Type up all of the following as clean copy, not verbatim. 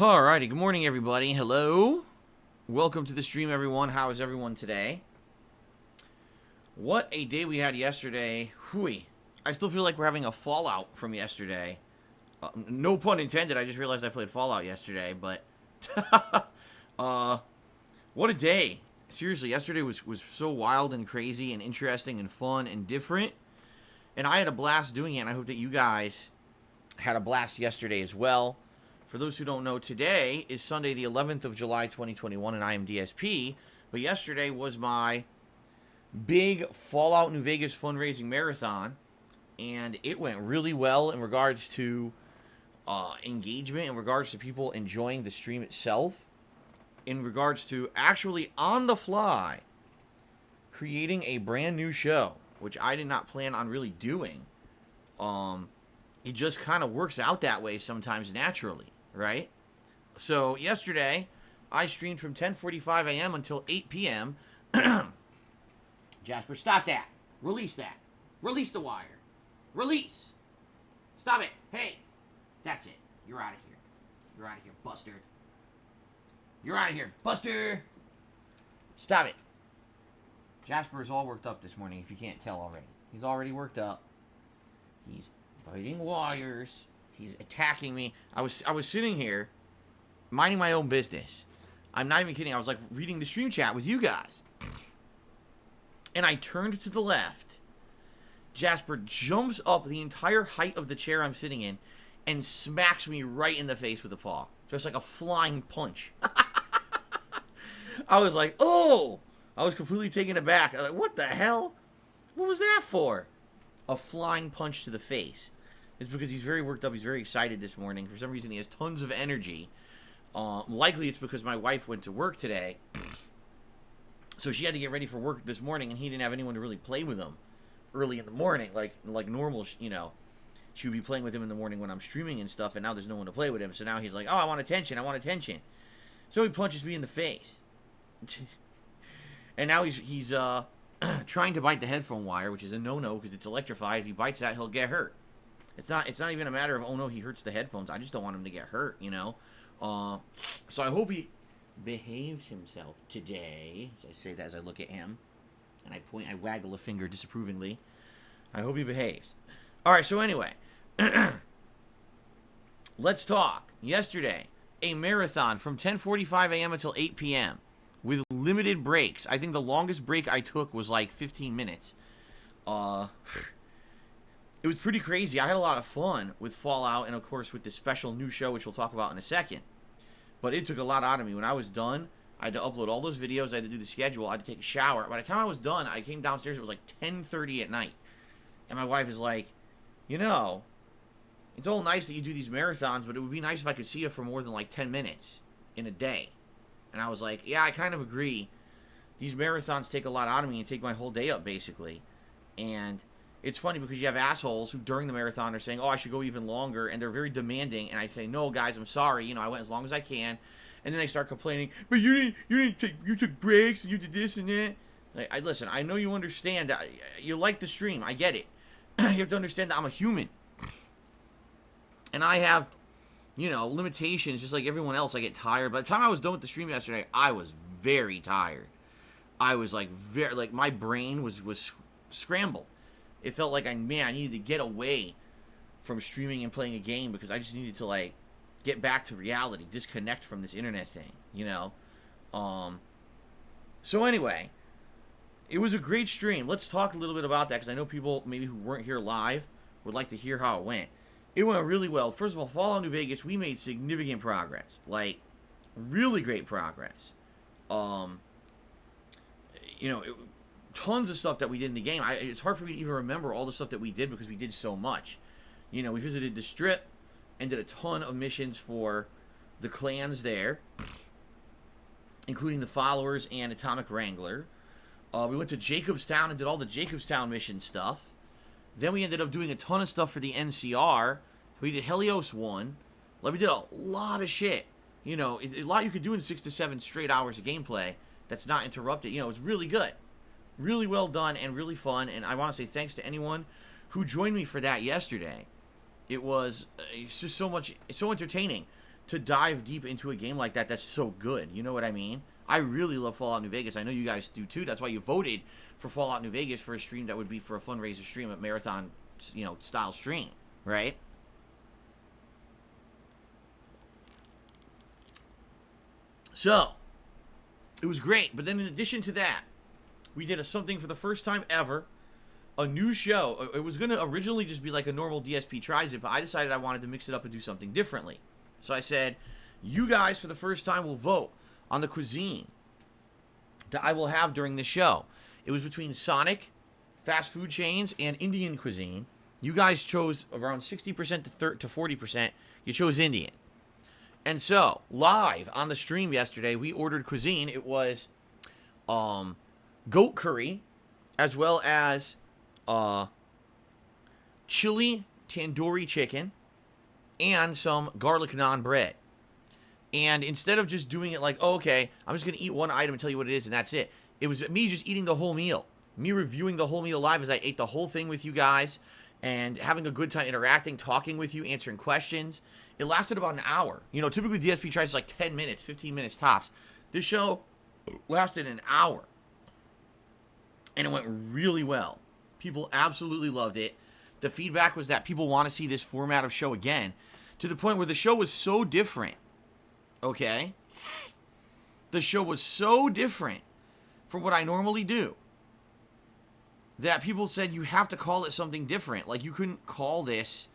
Alrighty, good morning everybody. Hello. Welcome to the stream, everyone. How is everyone today? What a day we had yesterday. Hui. I still feel like we're having a fallout from yesterday. No pun intended, I just realized I played Fallout yesterday, but... what a day. Seriously, yesterday was so wild and crazy and interesting and fun and different. And I had a blast doing it, and I hope that you guys had a blast yesterday as well. For those who don't know, today is Sunday the 11th of July 2021, and I am DSP. But yesterday was my big Fallout New Vegas fundraising marathon, and it went really well in regards to engagement, in regards to people enjoying the stream itself, in regards to actually on the fly creating a brand new show, which I did not plan on really doing. It just kind of works out that way sometimes naturally. Right? So, yesterday, I streamed from 10:45 a.m. until 8 p.m. Jasper, stop that. Release that. Release the wire. Release. Stop it. Hey. That's it. You're out of here. You're out of here, Buster. You're out of here, Buster. Stop it. Jasper is all worked up this morning, if you can't tell already. He's already worked up. He's biting wires. He's attacking me. I was sitting here, minding my own business. I'm not even kidding. I was like reading the stream chat with you guys. And I turned to the left. Jasper jumps up the entire height of the chair I'm sitting in and smacks me right in the face with a paw. Just like a flying punch. I was like, oh! I was completely taken aback. I was like, what the hell? What was that for? A flying punch to the face. It's because he's very worked up. He's very excited this morning. For some reason, he has tons of energy. Likely it's because my wife went to work today. So she had to get ready for work this morning, and he didn't have anyone to really play with him early in the morning. Like normal, you know. She would be playing with him in the morning when I'm streaming and stuff, and now there's no one to play with him. So now he's like, oh, I want attention. I want attention. So he punches me in the face. And now he's trying to bite the headphone wire, which is a no-no because it's electrified. If he bites that, he'll get hurt. It's not even a matter of, oh no, he hurts the headphones. I just don't want him to get hurt, you know. So I hope he behaves himself today. So I say that as I look at him, and I waggle a finger disapprovingly. I hope he behaves. All right. So anyway, let's talk. Yesterday, a marathon from 10:45 a.m. until 8 p.m. with limited breaks. I think the longest break I took was like 15 minutes. It was pretty crazy. I had a lot of fun with Fallout and, of course, with this special new show, which we'll talk about in a second. But it took a lot out of me. When I was done, I had to upload all those videos. I had to do the schedule. I had to take a shower. By the time I was done, I came downstairs. It was like 10:30 at night. And my wife is like, you know, it's all nice that you do these marathons, but it would be nice if I could see you for more than like 10 minutes in a day. And I was like, yeah, I kind of agree. These marathons take a lot out of me and take my whole day up, basically. And it's funny because you have assholes who during the marathon are saying, oh, I should go even longer, and they're very demanding, and I say, no, guys, I'm sorry, you know, I went as long as I can, and then they start complaining, but you took breaks, and you did this and that. Like, listen, I know you understand that, you like the stream, I get it. You have to understand that I'm a human, and I have, you know, limitations, just like everyone else. I get tired. By the time I was done with the stream yesterday, I was very tired. I was like, my brain was scrambled. It felt like I needed to get away from streaming and playing a game because I just needed to, like, get back to reality, disconnect from this internet thing, you know? So anyway, it was a great stream. Let's talk a little bit about that because I know people maybe who weren't here live would like to hear how it went. It went really well. First of all, Fallout New Vegas, we made significant progress. Like, really great progress. You know, tons of stuff that we did in the game. It's hard for me to even remember all the stuff that we did because we did so much. You know, we visited the Strip and did a ton of missions for the clans there, including the Followers and Atomic Wrangler. We went to Jacobstown and did all the Jacobstown mission stuff. Then we ended up doing a ton of stuff for the NCR. We did Helios 1. Like, we did a lot of shit. You know, a lot you could do in 6 to 7 straight hours of gameplay that's not interrupted. You know, it's really good. Really well done and really fun, and I want to say thanks to anyone who joined me for that yesterday. It was it's just so entertaining. to dive deep into a game like that that's so good. You know what I mean? I really love Fallout New Vegas. I know you guys do too. That's why you voted for Fallout New Vegas for a stream that would be for a fundraiser stream, a marathon, style stream, right? So, it was great. But then in addition to that, we did something for the first time ever, a new show. It was going to originally just be like a normal DSP Tries It, but I decided I wanted to mix it up and do something differently. So I said, you guys for the first time will vote on the cuisine that I will have during the show. It was between Sonic, fast food chains, and Indian cuisine. You guys chose around 60% to 40%. You chose Indian. And so, live on the stream yesterday, we ordered cuisine. It was goat curry, as well as chili tandoori chicken, and some garlic naan bread. And instead of just doing it like, oh, okay, I'm just going to eat one item and tell you what it is, and that's it. It was me just eating the whole meal. Me reviewing the whole meal live as I ate the whole thing with you guys, and having a good time interacting, talking with you, answering questions. It lasted about an hour. Typically DSP tries like 10 minutes, 15 minutes tops. This show lasted an hour. And it went really well. People absolutely loved it. The feedback was that people want to see this format of show again, to the point where the show was so different. Okay? The show was so different from what I normally do that people said you have to call it something different. Like, you couldn't call this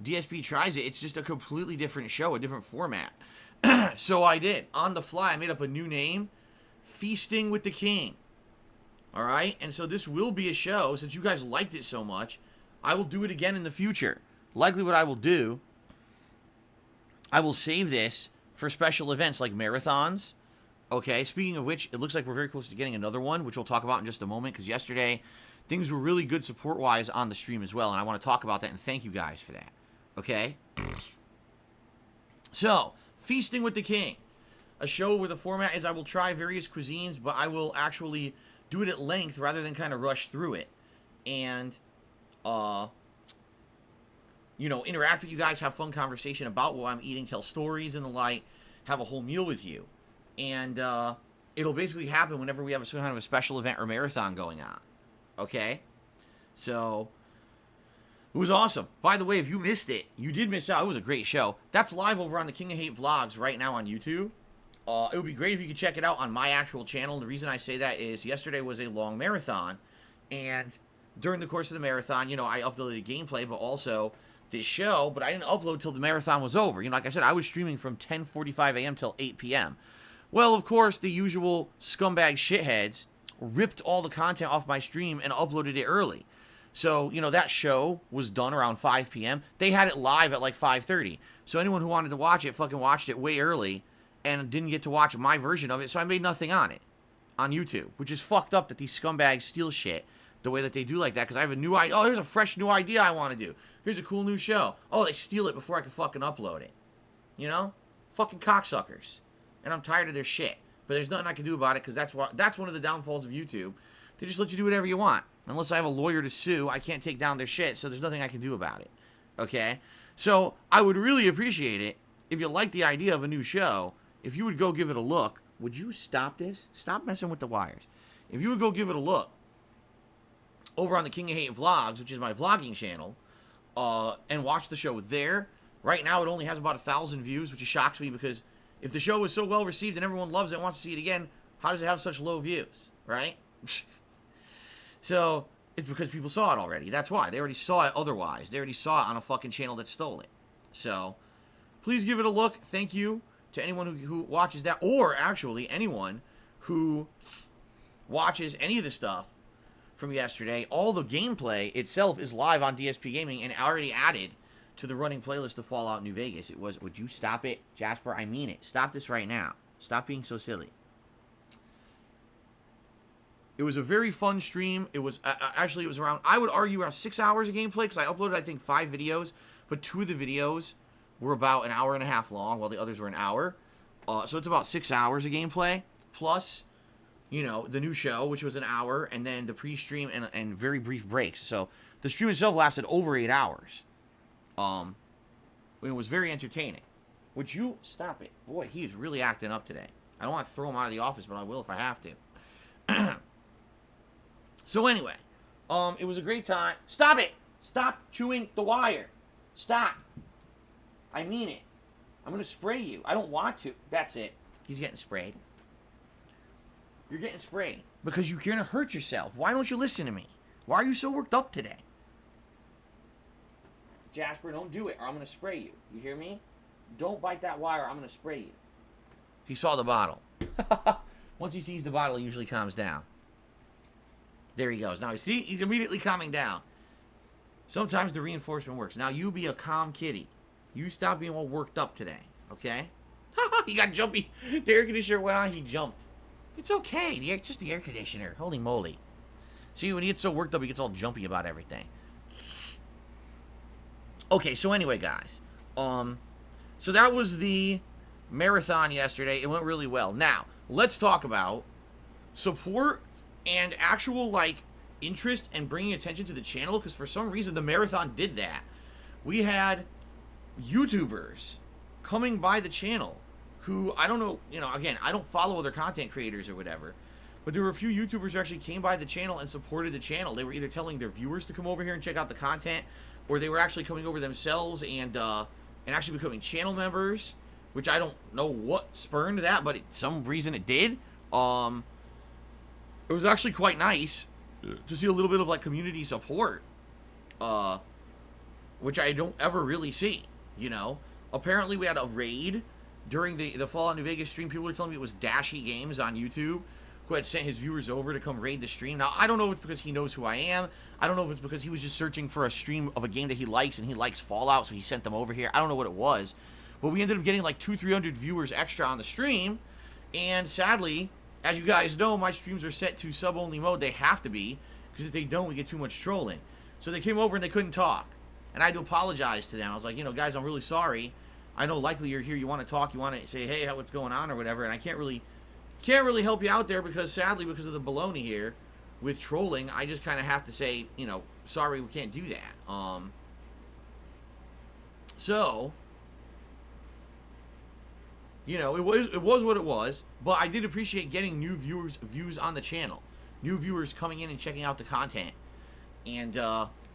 DSP Tries It. It's just a completely different show, a different format. So I did. On the fly, I made up a new name, Feasting with the King. All right? And so this will be a show, since you guys liked it so much, I will do it again in the future. Likely what I will do, I will save this for special events like marathons. Okay, speaking of which, it looks like we're very close to getting another one, which we'll talk about in just a moment, because yesterday, things were really good support-wise on the stream as well, and I want to talk about that, and thank you guys for that. Okay? So, Feasting with the King. A show where the format is I will try various cuisines, but I will actually do it at length rather than kind of rush through it. And, interact with you guys, have fun conversation about what I'm eating, tell stories and the like, have a whole meal with you. And it'll basically happen whenever we have some kind of a special event or marathon going on. Okay? So, it was awesome. By the way, if you missed it, you did miss out. It was a great show. That's live over on the King of Hate vlogs right now on YouTube. It would be great if you could check it out on my actual channel. The reason I say that is yesterday was a long marathon. And during the course of the marathon, I uploaded gameplay, but also this show. But I didn't upload till the marathon was over. Like I said, I was streaming from 10:45 a.m. till 8 p.m. Well, of course, the usual scumbag shitheads ripped all the content off my stream and uploaded it early. So, that show was done around 5 p.m. They had it live at like 5:30. So anyone who wanted to watch it fucking watched it way early and didn't get to watch my version of it. So I made nothing on it on YouTube, which is fucked up that these scumbags steal shit the way that they do like that. Because I have a new idea. Oh, here's a fresh new idea I want to do. Here's a cool new show. Oh, they steal it before I can fucking upload it. Fucking cocksuckers. And I'm tired of their shit. But there's nothing I can do about it, because that's one of the downfalls of YouTube. They just let you do whatever you want. Unless I have a lawyer to sue, I can't take down their shit, so there's nothing I can do about it. Okay? So, I would really appreciate it if you like the idea of a new show, if you would go give it a look. Would you stop this? Stop messing with the wires. If you would go give it a look over on the King of Hate vlogs, which is my vlogging channel, and watch the show there. Right now, it only has about 1,000 views, which shocks me, because if the show was so well received and everyone loves it and wants to see it again, how does it have such low views, right? So, it's because people saw it already. That's why. They already saw it otherwise. They already saw it on a fucking channel that stole it. So, please give it a look. Thank you to anyone who watches that, or actually anyone who watches any of the stuff from yesterday. All the gameplay itself is live on DSPGaming and already added to the running playlist of Fallout New Vegas. It was, would you stop it, Jasper? I mean it. Stop this right now. Stop being so silly. It was a very fun stream. It was, actually, it was around, I would argue, around 6 hours of gameplay, because I uploaded, I think, 5 videos, but 2 of the videos were about an hour and a half long, while the others were an hour. So it's about 6 hours of gameplay, plus, the new show, which was an hour, and then the pre-stream and very brief breaks. So the stream itself lasted over 8 hours. It was very entertaining. Would you stop it? Boy, he is really acting up today. I don't want to throw him out of the office, but I will if I have to. So anyway, it was a great time. Stop it! Stop chewing the wire. Stop. I mean it. I'm going to spray you. I don't want to. That's it. He's getting sprayed. You're getting sprayed because you're going to hurt yourself. Why don't you listen to me? Why are you so worked up today? Jasper, don't do it or I'm going to spray you. You hear me? Don't bite that wire. I'm going to spray you. He saw the bottle. Once he sees the bottle, he usually calms down. There he goes. Now, you see? He's immediately calming down. Sometimes the reinforcement works. Now, you be a calm kitty. You stop being all worked up today. Okay? He got jumpy. The air conditioner went on. He jumped. It's okay. It's just the air conditioner. Holy moly. See, when he gets so worked up, he gets all jumpy about everything. Okay, so anyway, guys. So that was the marathon yesterday. It went really well. Now, let's talk about support and actual, like, interest and bringing attention to the channel, because for some reason the marathon did that. We had YouTubers coming by the channel who, I don't know, you know, again, I don't follow other content creators or whatever, but there were a few YouTubers who actually came by the channel and supported the channel. They were either telling their viewers to come over here and check out the content, or they were actually coming over themselves and actually becoming channel members, which I don't know what spurned that, but some reason it did. It was actually quite nice to see a little bit of, like, community support, which I don't ever really see, you know. Apparently we had a raid during the Fallout New Vegas stream. People were telling me it was DSPGaming on YouTube who had sent his viewers over to come raid the stream. Now, I don't know if it's because he knows who I am. I don't know if it's because he was just searching for a stream of a game that he likes, and he likes Fallout, so he sent them over here. I don't know what it was. But we ended up getting like 200-300 viewers extra on the stream, and sadly, as you guys know, my streams are set to sub-only mode. They have to be, because if they don't, we get too much trolling. So they came over and they couldn't talk. And I had to apologize to them. I was like, you know, guys, I'm really sorry. I know likely you're here, you want to talk, you want to say, hey, what's going on or whatever, and I can't really help you out there because, sadly, because of the baloney here with trolling, I just kind of have to say, you know, sorry, we can't do that. So, you know, it was what it was, but I did appreciate getting new views on the channel, new viewers coming in and checking out the content, and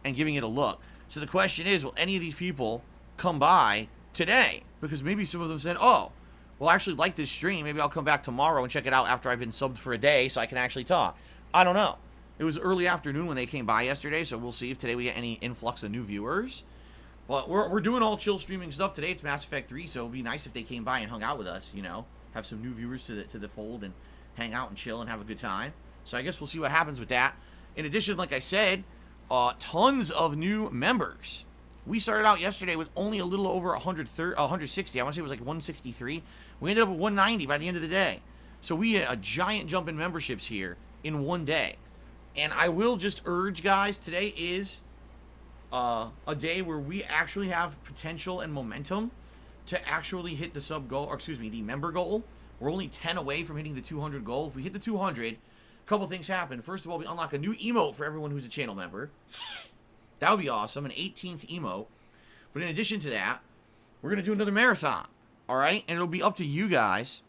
giving it a look. So the question is, will any of these people come by today? Because maybe some of them said, oh, well, I actually like this stream. Maybe I'll come back tomorrow and check it out after I've been subbed for a day so I can actually talk. I don't know. It was early afternoon when they came by yesterday, so we'll see if today we get any influx of new viewers. But we're doing all chill streaming stuff today. It's Mass Effect 3, so it would be nice if they came by and hung out with us, you know, have some new viewers to the fold and hang out and chill and have a good time. So I guess we'll see what happens with that. In addition, like I said, tons of new members. We started out yesterday with only a little over 160. I want to say it was like 163. We ended up with 190 by the end of the day. So we had a giant jump in memberships here in one day. And I will just urge, guys, today is a day where we actually have potential and momentum to actually hit the sub goal, or excuse me, the member goal. We're only 10 away from hitting the 200 goal. If we hit the 200, a couple things happen. First of all, we unlock a new emote for everyone who's a channel member. That would be awesome, an 18th emote. But in addition to that, we're going to do another marathon, all right? And it'll be up to you guys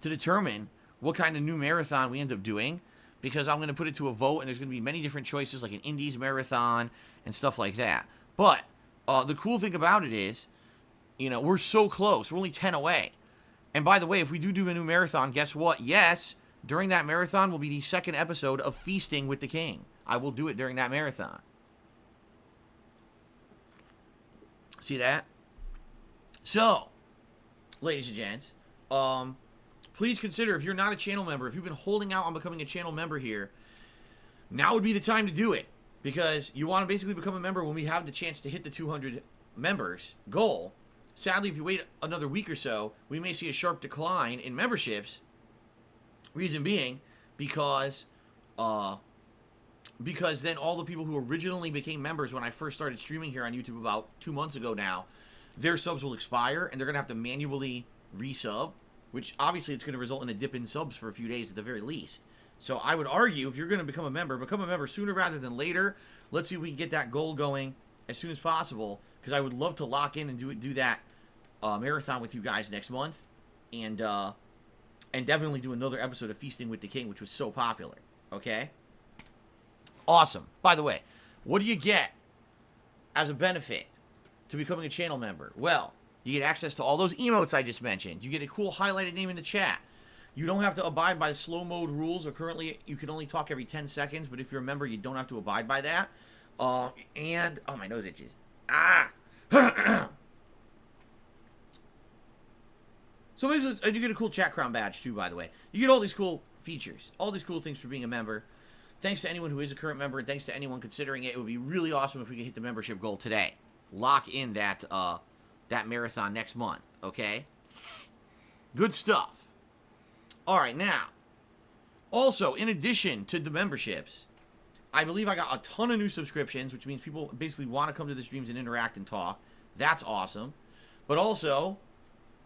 to determine what kind of new marathon we end up doing, because I'm going to put it to a vote, and there's going to be many different choices, like an Indies marathon and stuff like that. But the cool thing about it is, you know, we're so close. We're only 10 away. And by the way, if we do a new marathon, guess what? Yes, during that marathon will be the second episode of Feasting with the King. I will do it during that marathon. See that? So, ladies and gents, please consider, if you're not a channel member, if you've been holding out on becoming a channel member here, now would be the time to do it. Because you want to basically become a member when we have the chance to hit the 200 members goal. Sadly, if you wait another week or so, we may see a sharp decline in memberships. Reason being, because then all the people who originally became members when I first started streaming here on YouTube about 2 months ago now, their subs will expire, and they're going to have to manually resub, which obviously it's going to result in a dip in subs for a few days at the very least. So I would argue, if you're going to become a member sooner rather than later. Let's see if we can get that goal going as soon as possible, because I would love to lock in and do that marathon with you guys next month, and definitely do another episode of Feasting with the King, which was so popular. Okay? Awesome. By the way, what do you get as a benefit to becoming a channel member? Well, you get access to all those emotes I just mentioned. You get a cool highlighted name in the chat. You don't have to abide by the slow mode rules, or currently you can only talk every 10 seconds, but if you're a member, you don't have to abide by that. And, oh, my nose itches. So basically, you get a cool chat crown badge too, by the way. You get all these cool features, all these cool things for being a member. Thanks to anyone who is a current member, and thanks to anyone considering it. It would be really awesome if we could hit the membership goal today. Lock in that that marathon next month, okay? Good stuff. All right, now, also, in addition to the memberships, I believe I got a ton of new subscriptions, which means people basically want to come to the streams and interact and talk. That's awesome. But also,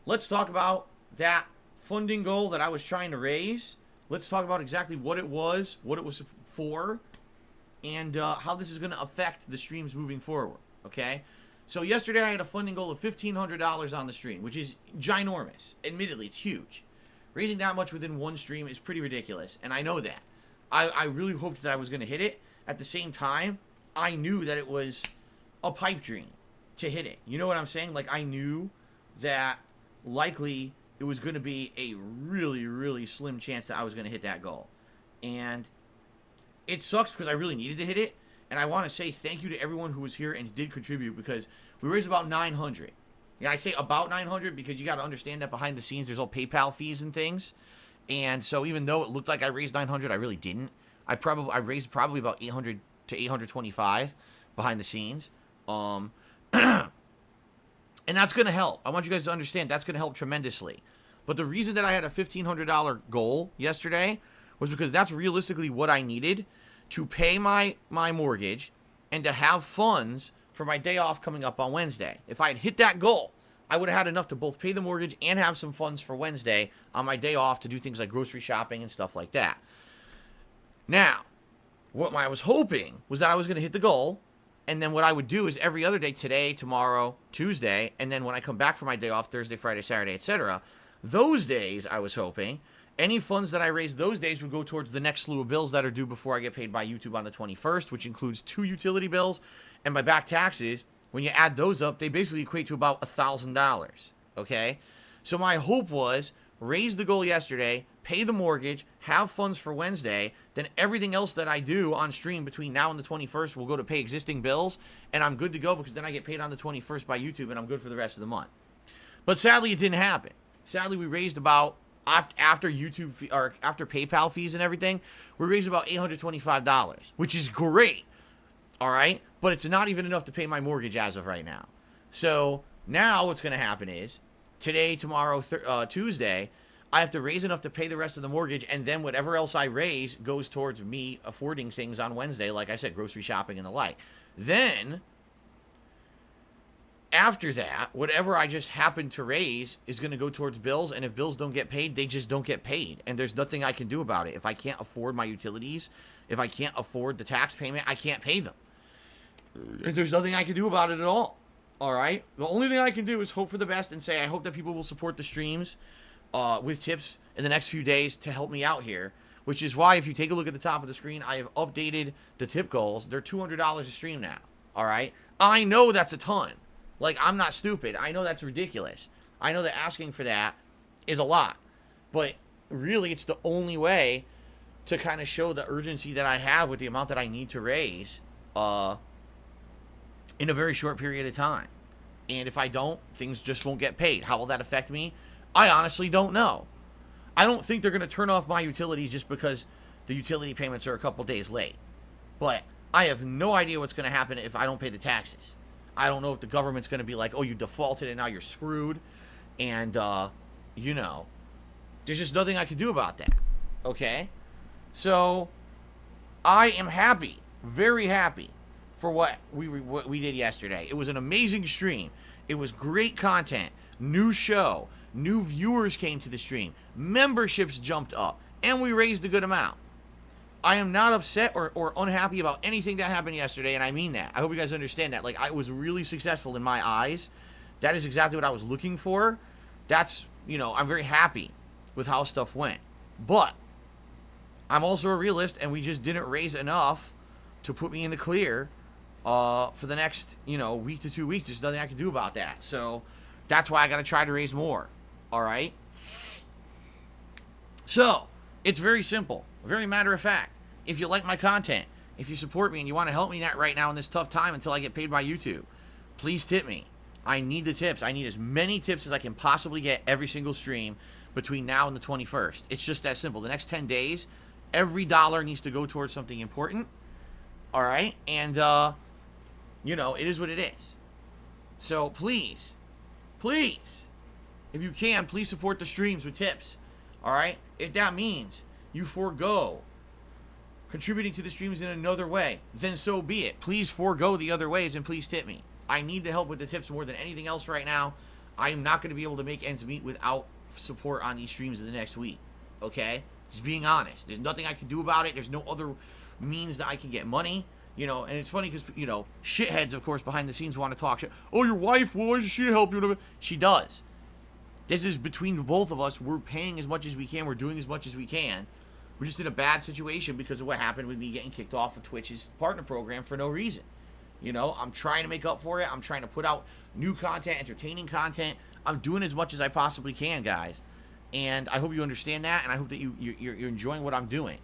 let's talk about that funding goal that I was trying to raise. Let's talk about exactly what it was for, and how this is going to affect the streams moving forward, okay? So yesterday I had a funding goal of $1,500 on the stream, which is ginormous. Admittedly, it's huge. Raising that much within one stream is pretty ridiculous, and I know that. I really hoped that I was going to hit it. At the same time, I knew that it was a pipe dream to hit it. You know what I'm saying? Like, I knew that likely it was going to be a really, really slim chance that I was going to hit that goal. And it sucks because I really needed to hit it. And I want to say thank you to everyone who was here and did contribute, because we raised about 900. Yeah, I say about 900 because you got to understand that behind the scenes there's all PayPal fees and things. And so even though it looked like I raised 900, I really didn't. I raised probably about 800 to 825 behind the scenes. And that's going to help. I want you guys to understand that's going to help tremendously. But the reason that I had a $1,500 goal yesterday was because that's realistically what I needed to pay my mortgage and to have funds for my day off coming up on Wednesday. If I had hit that goal, I would have had enough to both pay the mortgage and have some funds for Wednesday on my day off to do things like grocery shopping and stuff like that. Now, what I was hoping was that I was going to hit the goal, and then what I would do is every other day, today, tomorrow, Tuesday, and then when I come back for my day off, Thursday, Friday, Saturday, etc., those days, I was hoping, any funds that I raised those days would go towards the next slew of bills that are due before I get paid by YouTube on the 21st, which includes 2 utility bills, and my back taxes. When you add those up, they basically equate to about $1,000, okay? So my hope was raise the goal yesterday, pay the mortgage, have funds for Wednesday, then everything else that I do on stream between now and the 21st will go to pay existing bills, and I'm good to go because then I get paid on the 21st by YouTube, and I'm good for the rest of the month. But sadly, it didn't happen. Sadly, we raised about, after YouTube, or after PayPal fees and everything, we raised about $825, which is great. All right, but it's not even enough to pay my mortgage as of right now. So now what's going to happen is today, tomorrow, Tuesday, I have to raise enough to pay the rest of the mortgage, and then whatever else I raise goes towards me affording things on Wednesday, like I said, grocery shopping and the like. Then, after that, whatever I just happen to raise is going to go towards bills, and if bills don't get paid, they just don't get paid, and there's nothing I can do about it. If I can't afford my utilities, if I can't afford the tax payment, I can't pay them. There's nothing I can do about it at all. All right? The only thing I can do is hope for the best and say I hope that people will support the streams with tips in the next few days to help me out here, which is why if you take a look at the top of the screen, I have updated the tip goals. They're $200 a stream now. All right? I know that's a ton. Like, I'm not stupid. I know that's ridiculous. I know that asking for that is a lot. But really, it's the only way to kind of show the urgency that I have with the amount that I need to raise in a very short period of time. And if I don't, things just won't get paid. How will that affect me? I honestly don't know. I don't think they're going to turn off my utilities just because the utility payments are a couple days late. But I have no idea what's going to happen if I don't pay the taxes. I don't know if the government's going to be like, oh, you defaulted and now you're screwed. And, you know, there's just nothing I can do about that. Okay? So, I am happy, very happy, for what we did yesterday. It was an amazing stream. It was great content. New show. New viewers came to the stream. Memberships jumped up. And we raised a good amount. I am not upset or unhappy about anything that happened yesterday, and I mean that. I hope you guys understand that. Like, I was really successful in my eyes That is exactly what I was looking for. That's, you know, I'm very happy with how stuff went. But I'm also a realist, and we just didn't raise enough to put me in the clear for the next, you know, week to 2 weeks. There's nothing I can do about that. So that's why I got to try to raise more. All right? So it's very simple, very matter of fact. If you like my content, if you support me and you want to help me that right now in this tough time until I get paid by YouTube, please tip me. I need the tips. I need as many tips as I can possibly get every single stream between now and the 21st. It's just that simple. The next 10 days, every dollar needs to go towards something important. All right? And, you know, it is what it is. So please, please, if you can, please support the streams with tips. All right? If that means you forego contributing to the streams in another way, then so be it. Please forego the other ways and please tip me. I need the help with the tips more than anything else right now. I am not going to be able to make ends meet without support on these streams in the next week. Okay? Just being honest. There's nothing I can do about it. There's no other means that I can get money. You know, and it's funny because, you know, shitheads, of course, behind the scenes want to talk shit. Oh, your wife, well, why does she help you? She does. This is between the both of us. We're paying as much as we can. We're doing as much as we can. We're just in a bad situation because of what happened with me getting kicked off of Twitch's partner program for no reason. You know, I'm trying to make up for it. I'm trying to put out new content, entertaining content. I'm doing as much as I possibly can, guys. And I hope you understand that, and I hope that you're enjoying what I'm doing.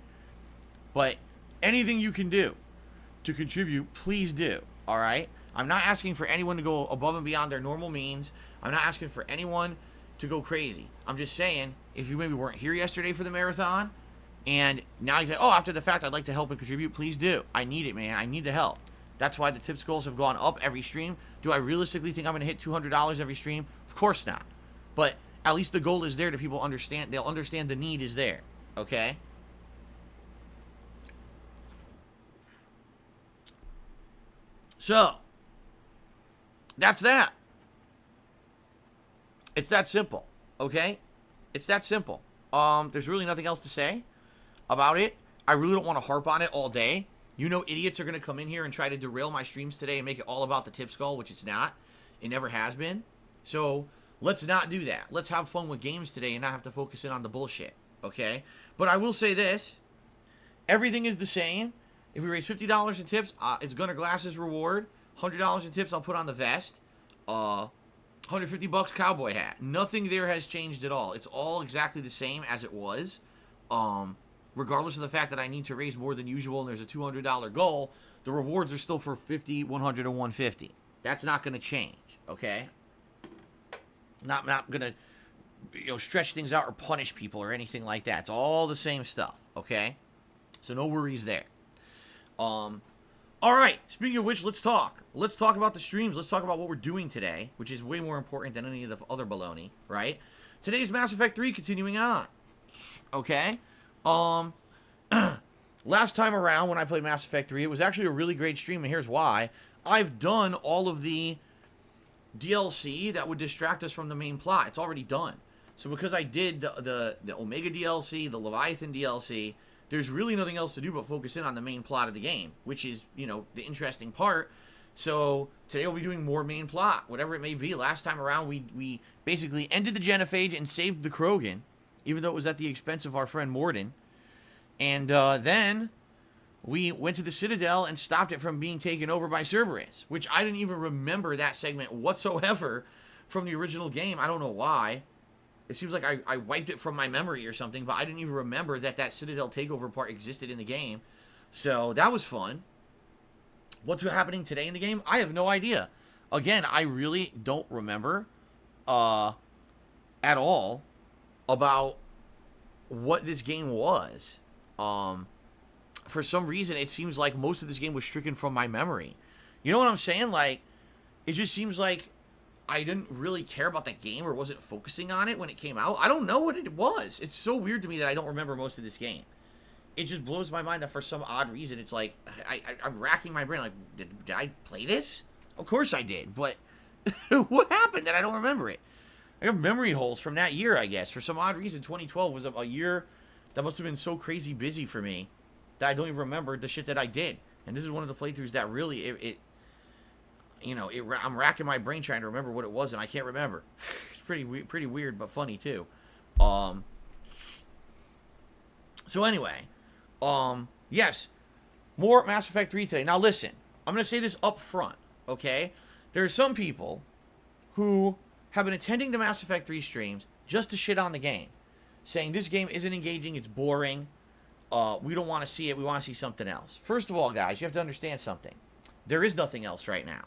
But anything you can do to contribute, please do, all right? I'm not asking for anyone to go above and beyond their normal means. I'm not asking for anyone to go crazy. I'm just saying, if you maybe weren't here yesterday for the marathon, and now you say, oh, after the fact, I'd like to help and contribute, please do. I need it, man. I need the help. That's why the tips goals have gone up every stream. Do I realistically think I'm going to hit $200 every stream? Of course not. But at least the goal is there to people understand. They'll understand the need is there. Okay? So, that's that. It's that simple. Okay? It's that simple. There's really nothing else to say about it. I really don't want to harp on it all day. You know, idiots are going to come in here and try to derail my streams today and make it all about the tip skull, which it's not. It never has been. So let's not do that. Let's have fun with games today and not have to focus in on the bullshit. Okay? But I will say this. Everything is the same. If we raise $50 in tips, it's Gunner Glass's reward. $100 in tips, I'll put on the vest. $150 cowboy hat. Nothing there has changed at all. It's all exactly the same as it was. Regardless of the fact that I need to raise more than usual and there's a $200 goal, the rewards are still for $50, $100, and $150. That's not going to change, okay? Not going to, you know, stretch things out or punish people or anything like that. It's all the same stuff, okay? So no worries there. All right, speaking of which, let's talk. Let's talk about the streams. Let's talk about what we're doing today, which is way more important than any of the other baloney, right? Today's Mass Effect 3 continuing on, okay? Last time around when I played Mass Effect 3, it was actually a really great stream, and here's why. I've done all of the DLC that would distract us from the main plot. It's already done. So because I did the Omega DLC, the Leviathan DLC, there's really nothing else to do but focus in on the main plot of the game, which is, you know, the interesting part. So today we'll be doing more main plot, whatever it may be. Last time around, we basically ended the genophage and saved the Krogan, even though it was at the expense of our friend Morden. And then we went to the Citadel and stopped it from being taken over by Cerberus, which I didn't even remember that segment whatsoever from the original game. I don't know why. It seems like I wiped it from my memory or something, but I didn't even remember that Citadel takeover part existed in the game. So that was fun. What's happening today in the game? I have no idea. Again, I really don't remember at all about what this game was. For some reason, it seems like most of this game was stricken from my memory. You know what I'm saying? Like, it just seems like I didn't really care about the game or wasn't focusing on it when it came out. I don't know what it was. It's so weird to me that I don't remember most of this game. It just blows my mind that for some odd reason, it's like, I'm racking my brain. Like, did I play this? Of course I did, but what happened that I don't remember it? I have memory holes from that year, I guess. For some odd reason, 2012 was a year that must have been so crazy busy for me that I don't even remember the shit that I did. And this is one of the playthroughs that really, you know, I'm racking my brain trying to remember what it was, and I can't remember. It's pretty weird, but funny too. So anyway, yes, more Mass Effect 3 today. Now listen, I'm going to say this up front, okay? There are some people who have been attending the Mass Effect 3 streams just to shit on the game, saying this game isn't engaging, it's boring, we don't want to see it, we want to see something else. First of all, guys, you have to understand something. There is nothing else right now.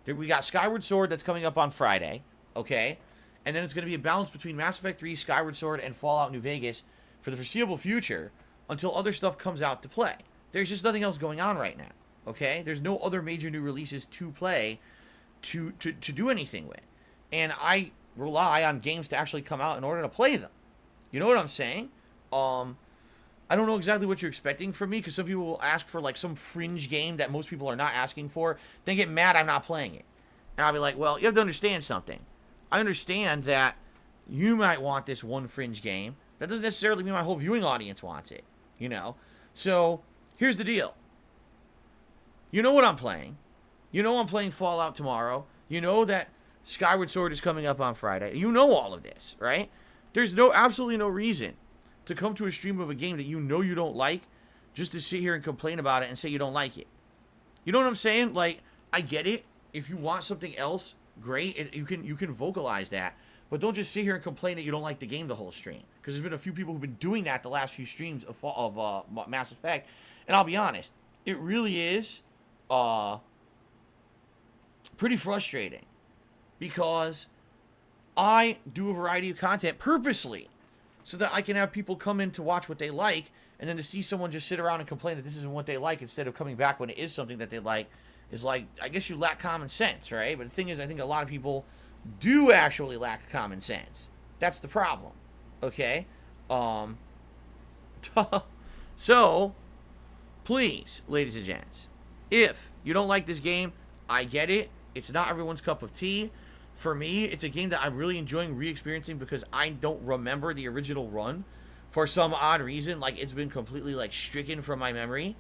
We got Skyward Sword that's coming up on Friday, okay? And then it's going to be a balance between Mass Effect 3, Skyward Sword, and Fallout New Vegas for the foreseeable future until other stuff comes out to play. There's just nothing else going on right now, okay? There's no other major new releases to play to do anything with. And I rely on games to actually come out in order to play them. You know what I'm saying? I don't know exactly what you're expecting from me, because some people will ask for like some fringe game that most people are not asking for, then get mad I'm not playing it. And I'll be like, well, you have to understand something. I understand that you might want this one fringe game. That doesn't necessarily mean my whole viewing audience wants it, you know? So, here's the deal. You know what I'm playing. You know I'm playing Fallout tomorrow. You know that Skyward Sword is coming up on Friday. You know all of this, right? There's absolutely no reason to come to a stream of a game that you know you don't like just to sit here and complain about it and say you don't like it. You know what I'm saying? Like, I get it. If you want something else, great. You can vocalize that. But don't just sit here and complain that you don't like the game the whole stream. Because there's been a few people who've been doing that the last few streams of Mass Effect. And I'll be honest, it really is pretty frustrating. Because I do a variety of content purposely so that I can have people come in to watch what they like, and then to see someone just sit around and complain that this isn't what they like instead of coming back when it is something that they like is like, I guess you lack common sense, right? But the thing is, I think a lot of people do actually lack common sense. That's the problem, okay? So, please, ladies and gents, if you don't like this game, I get it. It's not everyone's cup of tea. For me, it's a game that I'm really enjoying re-experiencing because I don't remember the original run for some odd reason. Like, it's been completely, like, stricken from my memory.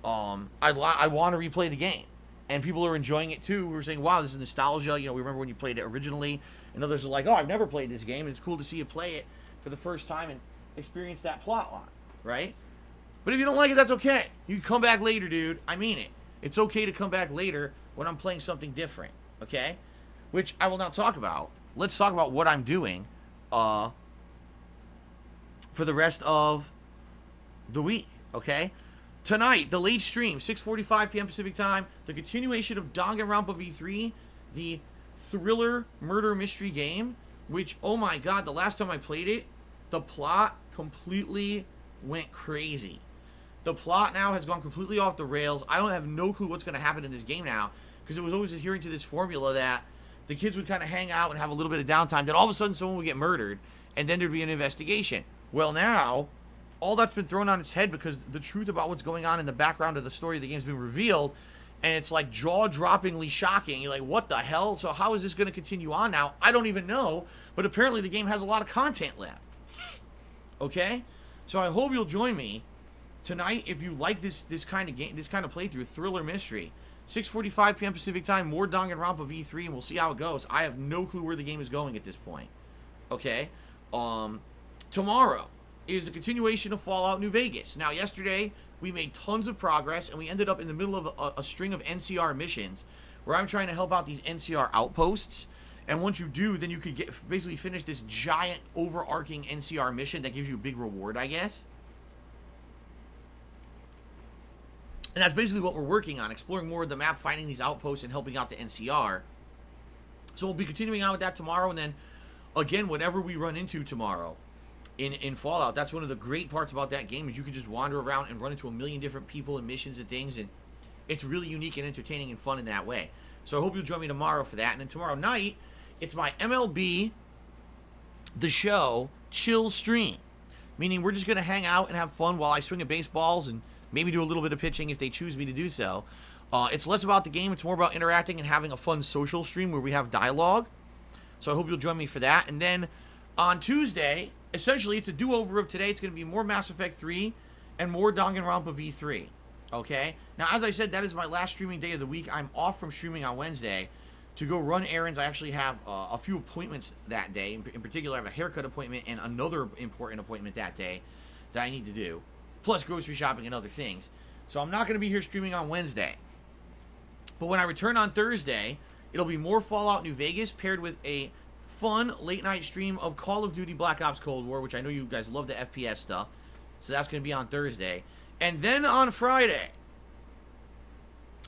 I want to replay the game. And people are enjoying it, too. We're saying, wow, this is nostalgia. You know, we remember when you played it originally. And others are like, oh, I've never played this game. And it's cool to see you play it for the first time and experience that plot line, right? But if you don't like it, that's okay. You can come back later, dude. I mean it. It's okay to come back later when I'm playing something different, okay? Which I will now talk about. Let's talk about what I'm doing for the rest of the week, okay? Tonight, the late stream, 6:45 p.m. Pacific time, the continuation of Danganronpa V3, the thriller murder mystery game, which, oh my god, the last time I played it, the plot completely went crazy. The plot now has gone completely off the rails. I don't have no clue what's going to happen in this game now, because it was always adhering to this formula that the kids would kind of hang out and have a little bit of downtime. Then all of a sudden someone would get murdered, and then there'd be an investigation. Well, now, all that's been thrown on its head because the truth about what's going on in the background of the story of the game's been revealed, and it's like jaw-droppingly shocking. You're like, what the hell? So how is this going to continue on now? I don't even know, but apparently the game has a lot of content left. Okay? So I hope you'll join me tonight if you like this kind of game, this kind of playthrough, thriller mystery. 6:45 p.m. Pacific time, more Danganronpa V3, and we'll see how it goes. I have no clue where the game is going at this point. Okay? Tomorrow is a continuation of Fallout New Vegas. Now, yesterday, we made tons of progress, and we ended up in the middle of a string of NCR missions where I'm trying to help out these NCR outposts. And once you do, then you could basically finish this giant, overarching NCR mission that gives you a big reward, I guess. And that's basically what we're working on, exploring more of the map, finding these outposts, and helping out the NCR. So we'll be continuing on with that tomorrow, and then, again, whatever we run into tomorrow in Fallout, that's one of the great parts about that game, is you can just wander around and run into a million different people and missions and things, and it's really unique and entertaining and fun in that way. So I hope you'll join me tomorrow for that. And then tomorrow night, it's my MLB The Show chill stream, meaning we're just going to hang out and have fun while I swing at baseballs and maybe do a little bit of pitching if they choose me to do so. It's less about the game. It's more about interacting and having a fun social stream where we have dialogue. So I hope you'll join me for that. And then on Tuesday, essentially, it's a do-over of today. It's going to be more Mass Effect 3 and more Danganronpa V3. Okay? Now, as I said, that is my last streaming day of the week. I'm off from streaming on Wednesday to go run errands. I actually have a few appointments that day. In particular, I have a haircut appointment and another important appointment that day that I need to do, plus grocery shopping and other things. So I'm not going to be here streaming on Wednesday. But when I return on Thursday, it'll be more Fallout New Vegas paired with a fun late-night stream of Call of Duty Black Ops Cold War, which I know you guys love the FPS stuff. So that's going to be on Thursday. And then on Friday,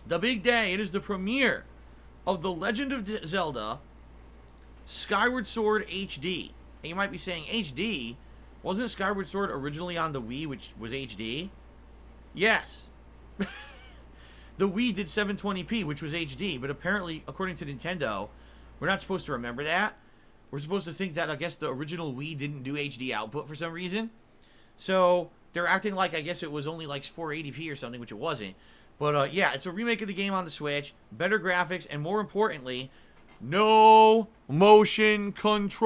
the big day, it is the premiere of The Legend of Zelda Skyward Sword HD. And you might be saying, HD? Wasn't Skyward Sword originally on the Wii, which was HD? Yes. The Wii did 720p, which was HD, but apparently, according to Nintendo, we're not supposed to remember that. We're supposed to think that, I guess, the original Wii didn't do HD output for some reason. So, they're acting like, I guess it was only like 480p or something, which it wasn't. But, yeah, it's a remake of the game on the Switch, better graphics, and more importantly, no motion controls!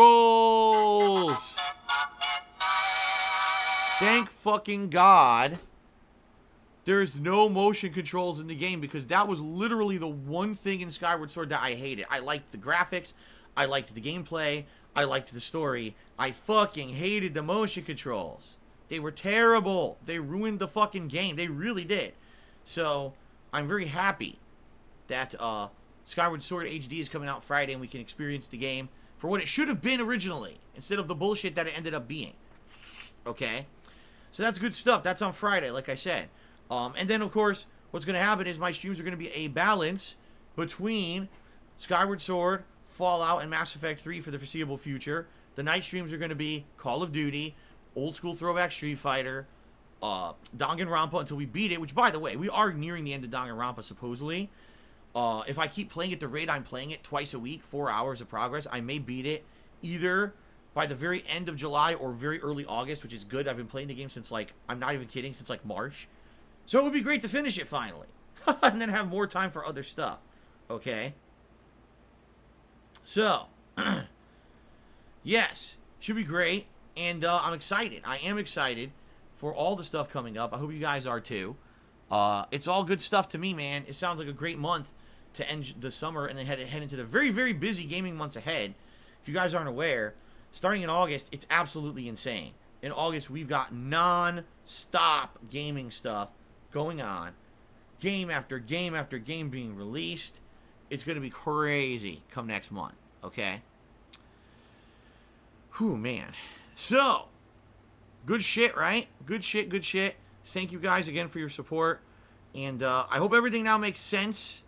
Thank fucking God there's no motion controls in the game, because that was literally the one thing in Skyward Sword that I hated. I liked the graphics, I liked the gameplay, I liked the story. I fucking hated the motion controls. They were terrible. They ruined the fucking game. They really did. So, I'm very happy that Skyward Sword HD is coming out Friday and we can experience the game for what it should have been originally, instead of the bullshit that it ended up being. Okay? So that's good stuff. That's on Friday, like I said. And then, of course, what's going to happen is my streams are going to be a balance between Skyward Sword, Fallout, and Mass Effect 3 for the foreseeable future. The night streams are going to be Call of Duty, Old School Throwback Street Fighter, Danganronpa until we beat it, which, by the way, we are nearing the end of Danganronpa, supposedly. If I keep playing at the rate I'm playing it twice a week, 4 hours of progress, I may beat it either by the very end of July or very early August, which is good. I've been playing the game since, like, I'm not even kidding, since, like, March. So it would be great to finish it finally. And then have more time for other stuff. Okay? So, yes, should be great. And I'm excited. I am excited for all the stuff coming up. I hope you guys are too. It's all good stuff to me, man. It sounds like a great month to end the summer and then head into the very, very busy gaming months ahead. If you guys aren't aware, starting in August, it's absolutely insane. In August, we've got non-stop gaming stuff going on. Game after game after game being released. It's going to be crazy come next month. Okay? Whew, man. So, good shit, right? Good shit, good shit. Thank you guys again for your support. And I hope everything now makes sense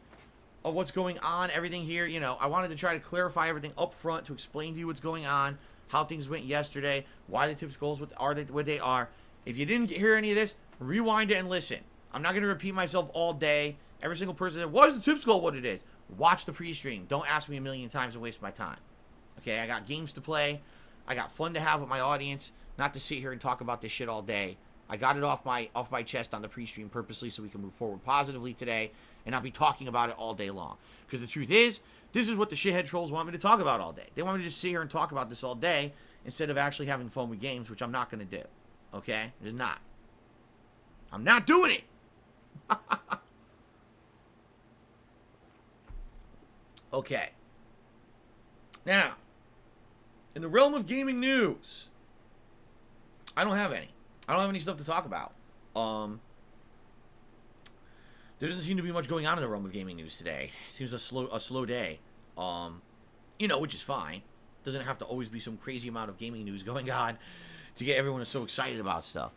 of what's going on. Everything here, you know, I wanted to try to clarify everything up front to explain to you what's going on, how things went yesterday, why the tips goals what they are. If you didn't hear any of this, rewind it and listen. I'm not going to repeat myself all day. Every single person said, why is the tips goal what it is? Watch the pre-stream. Don't ask me a million times and waste my time. Okay, I got games to play. I got fun to have with my audience. Not to sit here and talk about this shit all day. I got it off my chest on the pre-stream purposely so we can move forward positively today and not be talking about it all day long. Because the truth is, this is what the shithead trolls want me to talk about all day. They want me to just sit here and talk about this all day instead of actually having fun with games, which I'm not going to do. Okay? It's not. I'm not doing it. Okay. Now, in the realm of gaming news, I don't have any. I don't have any stuff to talk about. There doesn't seem to be much going on in the realm of gaming news today. It seems a slow day. You know, which is fine. Doesn't have to always be some crazy amount of gaming news going on to get everyone so excited about stuff.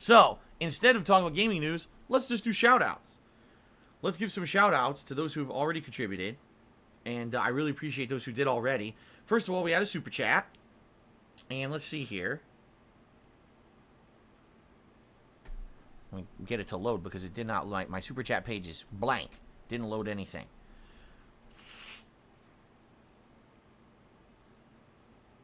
So, instead of talking about gaming news, let's just do shout-outs. Let's give some shout-outs to those who have already contributed. And I really appreciate those who did already. First of all, we had a super chat. And let's see here. Let me get it to load because it did not like my super chat page is blank. Didn't load anything.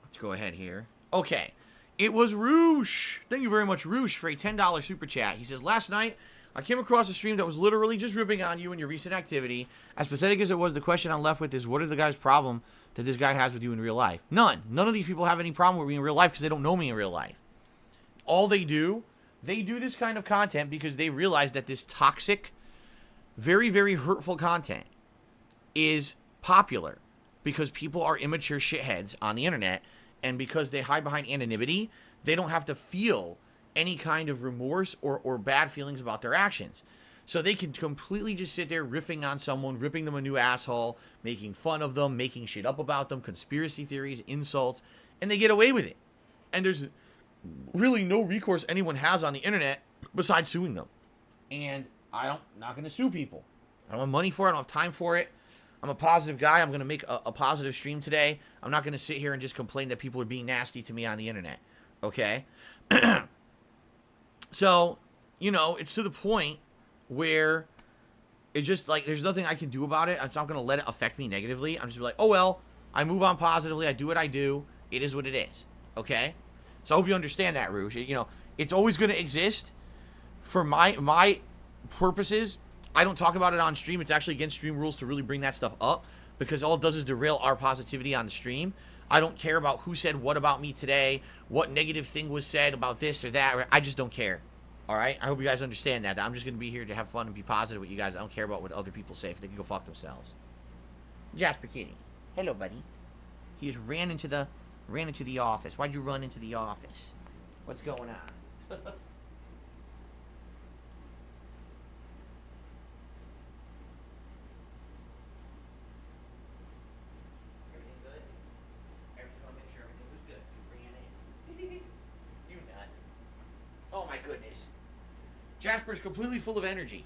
Let's go ahead here. Okay. It was Roosh. Thank you very much, Roosh, for a $10 super chat. He says, last night, I came across a stream that was literally just ripping on you and your recent activity. As pathetic as it was, the question I'm left with is, what is the guy's problem that this guy has with you in real life? None. None of these people have any problem with me in real life because they don't know me in real life. All they do, They do this kind of content because they realize that this toxic, very, very hurtful content is popular because people are immature shitheads on the internet, and because they hide behind anonymity, they don't have to feel any kind of remorse or bad feelings about their actions. So they can completely just sit there riffing on someone, ripping them a new asshole, making fun of them, making shit up about them, conspiracy theories, insults, and they get away with it. And there's really no recourse anyone has on the internet besides suing them. And I'm not going to sue people. I don't have money for it. I don't have time for it. I'm a positive guy. I'm going to make a positive stream today. I'm not going to sit here and just complain that people are being nasty to me on the internet. Okay? So, you know, it's to the point where it's just like there's nothing I can do about it. I'm not going to let it affect me negatively. I'm just like, oh, well, I move on positively. I do what I do. It is what it is. Okay? So I hope you understand that, Rouge. You know, it's always going to exist for my purposes. I don't talk about it on stream. It's actually against stream rules to really bring that stuff up because all it does is derail our positivity on the stream. I don't care about who said what about me today, what negative thing was said about this or that. I just don't care. All right? I hope you guys understand that. I'm just going to be here to have fun and be positive with you guys. I don't care about what other people say. If they can go fuck themselves. Jasper Kitty. Hello, buddy. He just ran into the office. Why'd you run into the office? What's going on? Oh my goodness. Jasper's completely full of energy.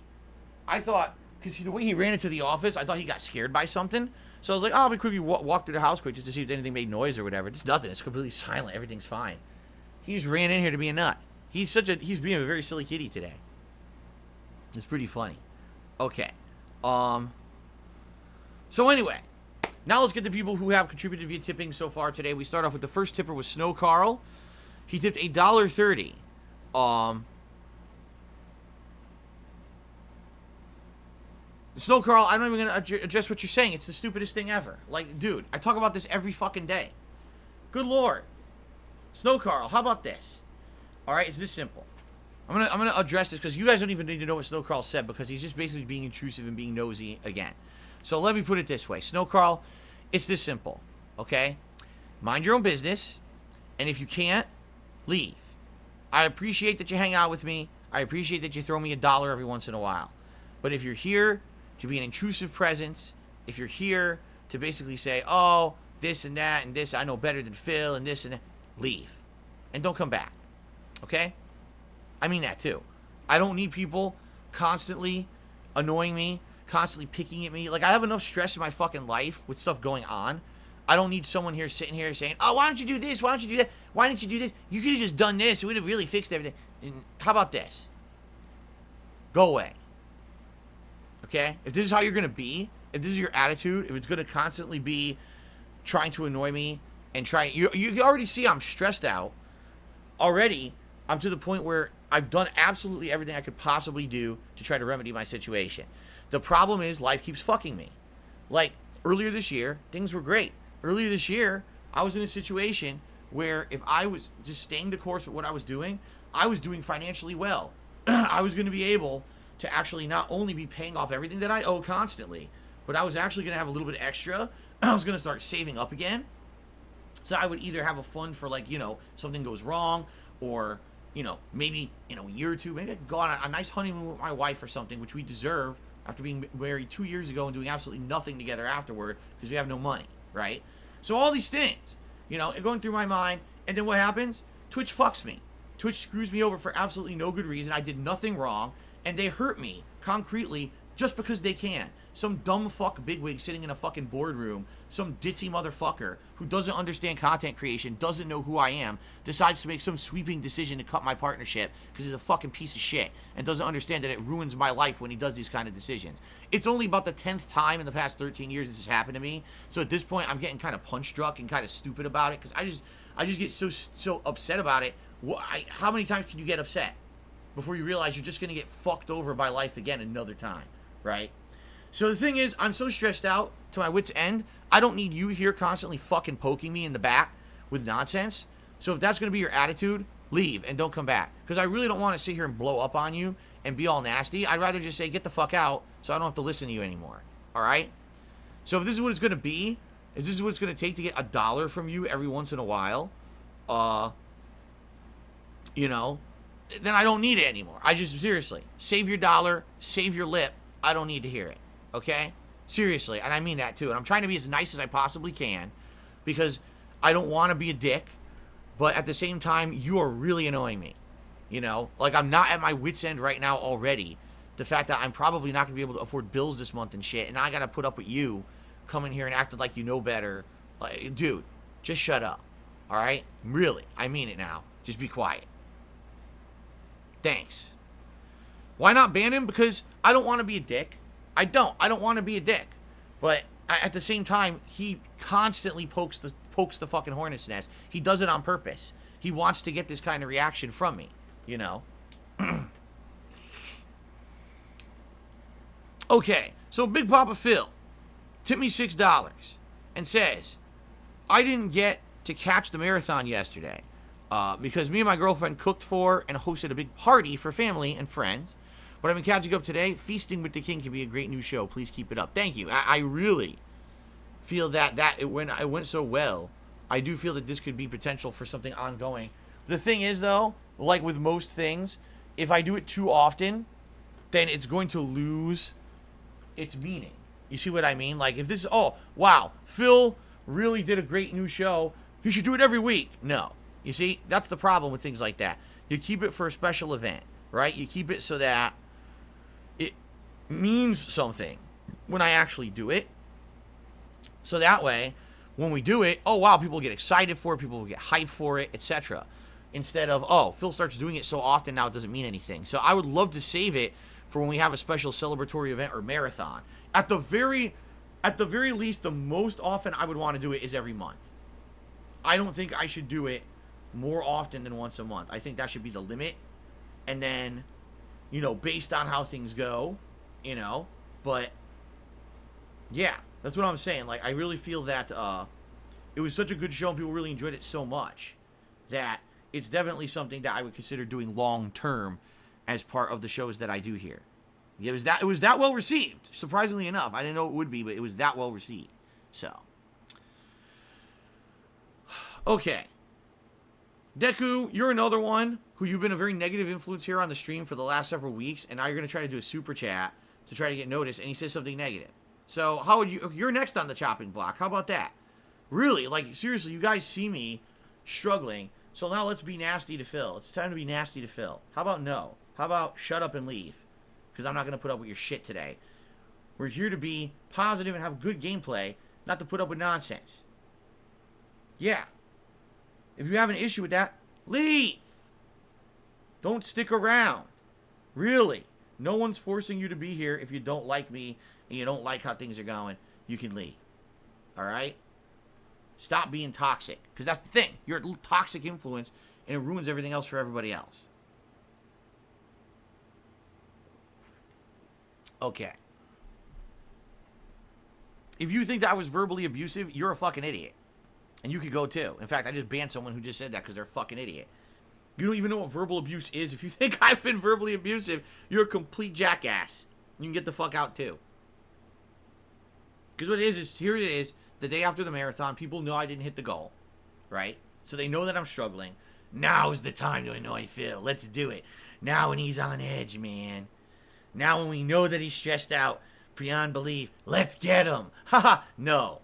I thought, because the way he ran into the office, I thought he got scared by something. So I was like, oh, I'll be quickly walk through the house quick just to see if anything made noise or whatever. It's nothing. It's completely silent. Everything's fine. He just ran in here to be a nut. He's being a very silly kitty today. It's pretty funny. Okay. So anyway, now let's get to people who have contributed via tipping so far today. We start off with the first tipper was Snow Carl. He tipped $1.30. Snow Carl, I'm not even going to address what you're saying. It's the stupidest thing ever. Like, dude, I talk about this every fucking day. Good lord. Snow Carl, how about this? Alright, it's this simple. I'm gonna address this because you guys don't even need to know what Snow Carl said because he's just basically being intrusive and being nosy again. So let me put it this way. Snow Carl, it's this simple. Okay? Mind your own business. And if you can't, leave. I appreciate that you hang out with me. I appreciate that you throw me $1 every once in a while. But if you're here to be an intrusive presence, if you're here to basically say, oh, this and that and this, I know better than Phil and this and that, leave. And don't come back. Okay? I mean that too. I don't need people constantly annoying me, constantly picking at me. Like, I have enough stress in my fucking life with stuff going on. I don't need someone here sitting here saying, oh, why don't you do this? Why don't you do that? Why didn't you do this? You could have just done this. It would have really fixed everything. And how about this? Go away. Okay? If this is how you're going to be, if this is your attitude, if it's going to constantly be trying to annoy me and trying... You already see I'm stressed out. Already, I'm to the point where I've done absolutely everything I could possibly do to try to remedy my situation. The problem is life keeps fucking me. Like, earlier this year, things were great. Earlier this year, I was in a situation where if I was just staying the course with what I was doing financially well. I was going to be able to actually not only be paying off everything that I owe constantly, but I was actually going to have a little bit extra. I was going to start saving up again. So I would either have a fund for, like, something goes wrong, or, maybe in a year or two, maybe I could go on a nice honeymoon with my wife or something, which we deserve after being married 2 years ago and doing absolutely nothing together afterward because we have no money, right? So all these things, going through my mind, and then what happens? Twitch fucks me. Twitch screws me over for absolutely no good reason. I did nothing wrong, and they hurt me concretely just because they can. Some dumb fuck bigwig sitting in a fucking boardroom, some ditzy motherfucker who doesn't understand content creation, doesn't know who I am, decides to make some sweeping decision to cut my partnership because he's a fucking piece of shit and doesn't understand that it ruins my life when he does these kind of decisions. It's only about the 10th time in the past 13 years this has happened to me. So at this point, I'm getting kind of punch drunk and kind of stupid about it because I just get so upset about it. How many times can you get upset before you realize you're just going to get fucked over by life again another time, right? So the thing is, I'm so stressed out to my wit's end, I don't need you here constantly fucking poking me in the back with nonsense. So if that's going to be your attitude, leave and don't come back. Because I really don't want to sit here and blow up on you and be all nasty. I'd rather just say, get the fuck out so I don't have to listen to you anymore. All right? So if this is what it's going to be, if this is what it's going to take to get $1 from you every once in a while, you know, then I don't need it anymore. I just, seriously, save your dollar, save your lip. I don't need to hear it. Okay? Seriously. And I mean that too. And I'm trying to be as nice as I possibly can because I don't want to be a dick. But at the same time, you are really annoying me. You know? Like, I'm not at my wit's end right now already. The fact that I'm probably not going to be able to afford bills this month and shit. And I got to put up with you coming here and acting like you know better. Like, dude, just shut up. All right? Really. I mean it now. Just be quiet. Thanks. Why not ban him? Because I don't want to be a dick. I don't want to be a dick. But at the same time, he constantly pokes the fucking hornet's nest. He does it on purpose. He wants to get this kind of reaction from me, you know? Okay, so Big Papa Phil tipped me $6 and says, I didn't get to catch the marathon yesterday because me and my girlfriend cooked for and hosted a big party for family and friends. But I've been catching up today. Feasting with the King can be a great new show. Please keep it up. Thank you. I really feel that when it went so well, I do feel that this could be potential for something ongoing. The thing is, though, like with most things, if I do it too often, then it's going to lose its meaning. You see what I mean? Like, if this is, oh, wow, Phil really did a great new show, you should do it every week. No. You see, that's the problem with things like that. You keep it for a special event, right? You keep it so that it means something when I actually do it. So that way, when we do it, oh, wow, people get excited for it, people will get hyped for it, etc. Instead of, oh, Phil starts doing it so often now it doesn't mean anything. So I would love to save it for when we have a special celebratory event or marathon. At the very least, the most often I would want to do it is every month. I don't think I should do it more often than once a month. I think that should be the limit. And then, you know, based on how things go, you know, but yeah, that's what I'm saying. Like, I really feel that it was such a good show and people really enjoyed it so much that it's definitely something that I would consider doing long term as part of the shows that I do here. It was that well received, surprisingly enough. I didn't know it would be, but it was that well received. So, okay. Deku, you're another one who you've been a very negative influence here on the stream for the last several weeks, and now you're going to try to do a super chat to try to get noticed, and he says something negative. So, how would you're next on the chopping block. How about that? Really, like, seriously, you guys see me struggling, so now let's be nasty to Phil. It's time to be nasty to Phil. How about no? How about shut up and leave? Because I'm not going to put up with your shit today. We're here to be positive and have good gameplay, not to put up with nonsense. Yeah. If you have an issue with that, leave. Don't stick around. Really. No one's forcing you to be here. If you don't like me and you don't like how things are going, you can leave. Alright? Stop being toxic. Because that's the thing. You're a toxic influence and it ruins everything else for everybody else. Okay. If you think that I was verbally abusive, you're a fucking idiot. And you could go too. In fact, I just banned someone who just said that because they're a fucking idiot. You don't even know what verbal abuse is. If you think I've been verbally abusive, you're a complete jackass. You can get the fuck out too. Because what it is here it is, the day after the marathon, people know I didn't hit the goal. Right? So they know that I'm struggling. Now's the time to annoy Phil. Let's do it. Now when he's on edge, man. Now when we know that he's stressed out beyond belief, let's get him. Haha, no.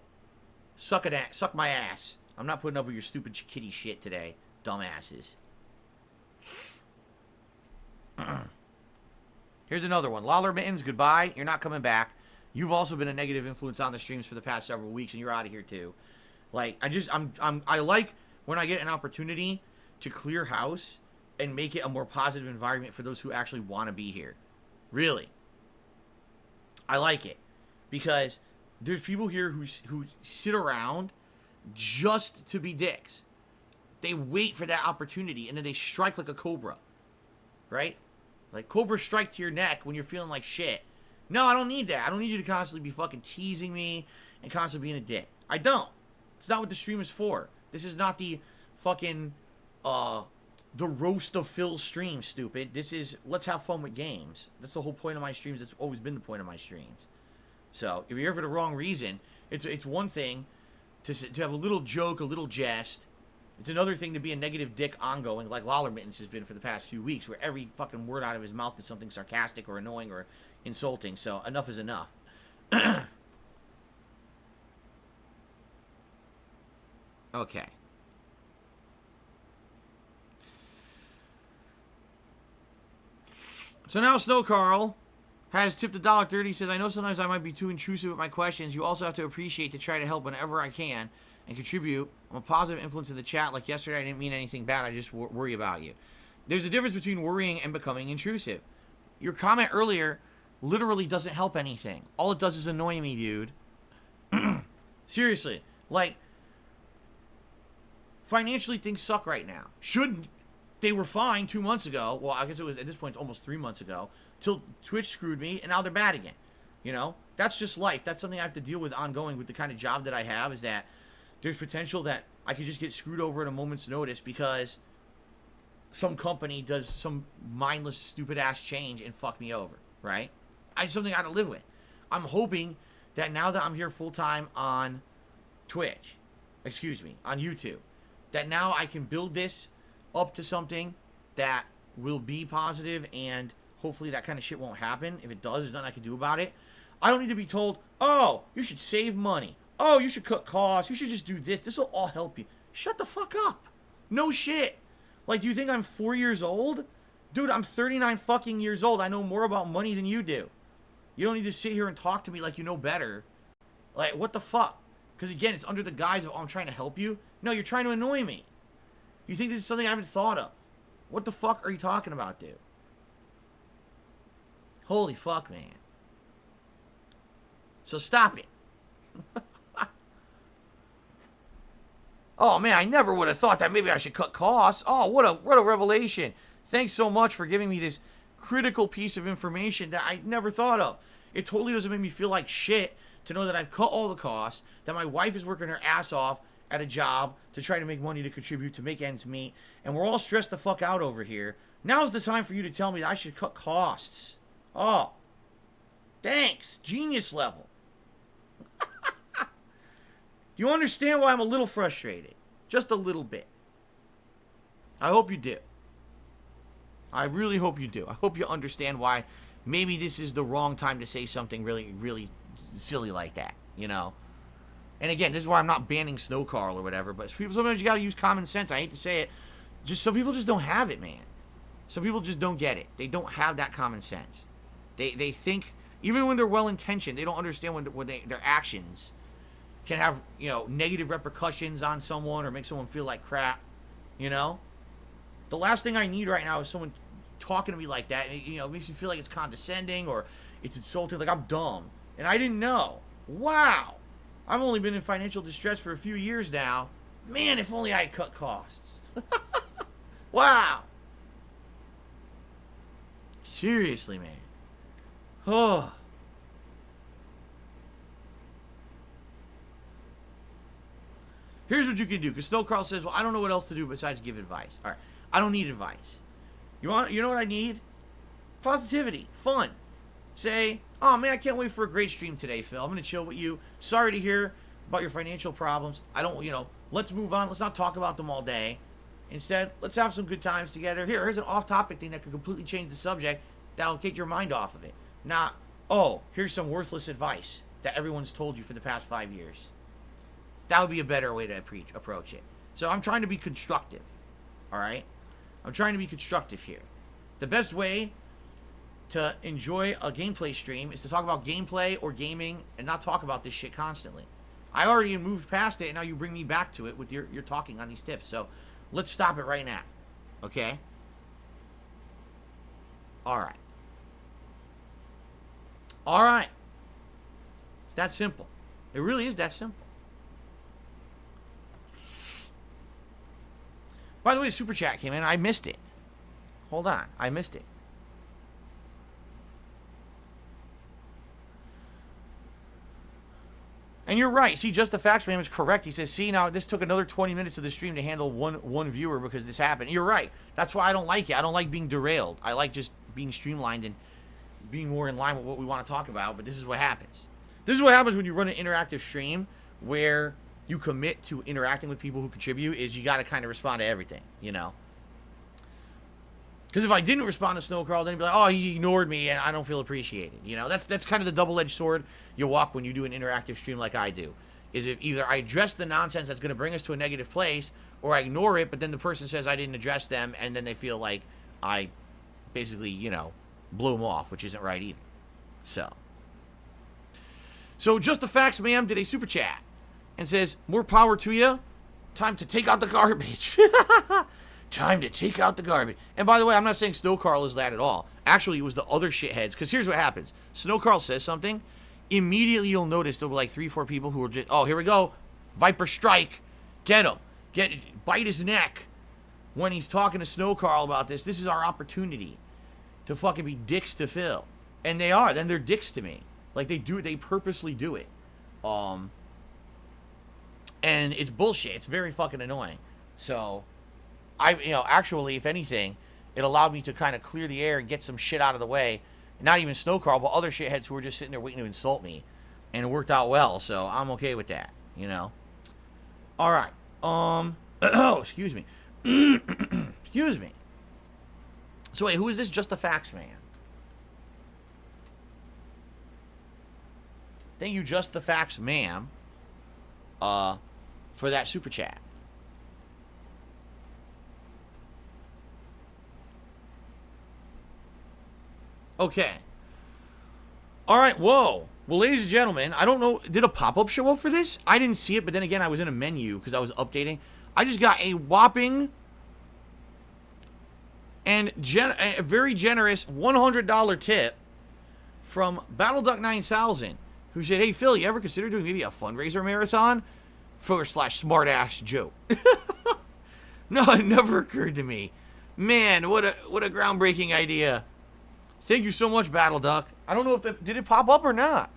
Suck my ass. I'm not putting up with your stupid kitty shit today, dumbasses. Here's another one. Lawler Mittens, goodbye. You're not coming back. You've also been a negative influence on the streams for the past several weeks, and you're out of here too. Like, I like when I get an opportunity to clear house and make it a more positive environment for those who actually want to be here. Really. I like it. Because there's people here who sit around just to be dicks. They wait for that opportunity, and then they strike like a cobra. Right? Like, cobra strike to your neck when you're feeling like shit. No, I don't need that. I don't need you to constantly be fucking teasing me and constantly being a dick. I don't. It's not what the stream is for. This is not the fucking, the roast of Phil stream, stupid. This is let's have fun with games. That's the whole point of my streams. That's always been the point of my streams. So if you're here for the wrong reason, it's one thing to have a little joke, a little jest. It's another thing to be a negative dick ongoing, like Lawler Mittens has been for the past few weeks, where every fucking word out of his mouth is something sarcastic or annoying or insulting. So enough is enough. Okay. So now Snow Carl has tipped $1.30. He says, I know sometimes I might be too intrusive with my questions. You also have to appreciate to try to help whenever I can and contribute. I'm a positive influence in the chat. Like yesterday, I didn't mean anything bad. I just worry about you. There's a difference between worrying and becoming intrusive. Your comment earlier literally doesn't help anything. All it does is annoy me, dude. Seriously. Like, financially, things suck right now. They were fine 2 months ago. Well, I guess it was, at this point, it's almost 3 months ago. Till Twitch screwed me, and now they're bad again. You know? That's just life. That's something I have to deal with ongoing with the kind of job that I have, is that there's potential that I could just get screwed over at a moment's notice because some company does some mindless, stupid-ass change and fuck me over, right? It's something I got to live with. I'm hoping that now that I'm here full-time on Twitch, on YouTube, that now I can build this up to something that will be positive, and hopefully that kind of shit won't happen. If it does, there's nothing I can do about it. I don't need to be told, oh, you should save money. Oh, you should cut costs. You should just do this. This will all help you. Shut the fuck up. No shit. Like, do you think I'm 4 years old? Dude, I'm 39 fucking years old. I know more about money than you do. You don't need to sit here and talk to me like you know better. Like, what the fuck? Because, again, it's under the guise of, oh, I'm trying to help you. No, you're trying to annoy me. You think this is something I haven't thought of. What the fuck are you talking about, dude? Holy fuck, man. So stop it. Oh, man, I never would have thought that maybe I should cut costs. Oh, what a revelation. Thanks so much for giving me this critical piece of information that I never thought of. It totally doesn't make me feel like shit to know that I've cut all the costs, that my wife is working her ass off at a job to try to make money to contribute, to make ends meet, and we're all stressed the fuck out over here. Now's the time for you to tell me that I should cut costs. Oh, thanks. Genius level. Do you understand why I'm a little frustrated? Just a little bit. I hope you do. I really hope you do. I hope you understand why maybe this is the wrong time to say something really, really silly like that, you know? And again, this is why I'm not banning Snow Carl or whatever, but sometimes you gotta use common sense. I hate to say it. Just some people just don't have it, man. Some people just don't get it. They don't have that common sense. They think, even when they're well-intentioned, they don't understand when their actions can have, you know, negative repercussions on someone or make someone feel like crap, you know? The last thing I need right now is someone talking to me like that. You know, it makes me feel like it's condescending or it's insulting, like I'm dumb. And I didn't know. Wow. I've only been in financial distress for a few years now. Man, if only I had cut costs. Wow. Seriously, man. Oh. Here's what you can do, because Snow Carl says, well, I don't know what else to do besides give advice. All right, I don't need advice. You know what I need? Positivity, fun. Say, oh man, I can't wait for a great stream today, Phil. I'm gonna chill with you. Sorry to hear about your financial problems. I don't, let's move on. Let's not talk about them all day. Instead, let's have some good times together. Here's an off-topic thing that could completely change the subject that'll take your mind off of it. Not, oh, here's some worthless advice that everyone's told you for the past 5 years. That would be a better way to approach it. So I'm trying to be constructive, all right? I'm trying to be constructive here. The best way to enjoy a gameplay stream is to talk about gameplay or gaming and not talk about this shit constantly. I already moved past it, and now you bring me back to it with your talking on these tips. So let's stop it right now, okay? All right. All right. It's that simple. It really is that simple. By the way, Super Chat came in. I missed it. Hold on. I missed it. And you're right. See, Just the Facts Man is correct. He says, see, now this took another 20 minutes of the stream to handle one viewer because this happened. You're right. That's why I don't like it. I don't like being derailed. I like just being streamlined and being more in line with what we want to talk about. But this is what happens. This is what happens when you run an interactive stream where you commit to interacting with people who contribute, is you got to kind of respond to everything, you know? Because if I didn't respond to Snowcrawl, then he'd be like, oh, he ignored me and I don't feel appreciated. You know, that's kind of the double-edged sword you walk when you do an interactive stream like I do. Is if either I address the nonsense that's going to bring us to a negative place, or I ignore it, but then the person says I didn't address them, and then they feel like I basically, you know, blew them off, which isn't right either. So Just the Facts Ma'am did a super chat and says, more power to you. Time to take out the garbage. Time to take out the garbage. And by the way, I'm not saying Snowcarl is that at all. Actually, it was the other shitheads. Because here's what happens. Snowcarl says something. Immediately you'll notice there'll be like 3-4 people who are just, oh, here we go. Viper Strike. Get him. Bite his neck. When he's talking to Snowcarl about this, this is our opportunity to fucking be dicks to Phil. And they are. Then they're dicks to me. Like they do it. They purposely do it. And it's bullshit. It's very fucking annoying. So actually, if anything, it allowed me to kind of clear the air and get some shit out of the way. Not even Snowcarl, but other shitheads who were just sitting there waiting to insult me. And it worked out well, so I'm okay with that, you know? Alright, excuse me. Excuse me. So wait, who is this Just the Facts Man? Thank you, Just the Facts Ma'am, for that super chat. Okay. All right, whoa. Well, ladies and gentlemen, I don't know, did a pop-up show up for this? I didn't see it, but then again, I was in a menu because I was updating. I just got a whopping and a very generous $100 tip from BattleDuck9000, who said, hey, Phil, you ever consider doing maybe a fundraiser marathon? /smartass joke. No, it never occurred to me. Man, what a groundbreaking idea. Thank you so much, BattleDuck. I don't know if did it pop up or not.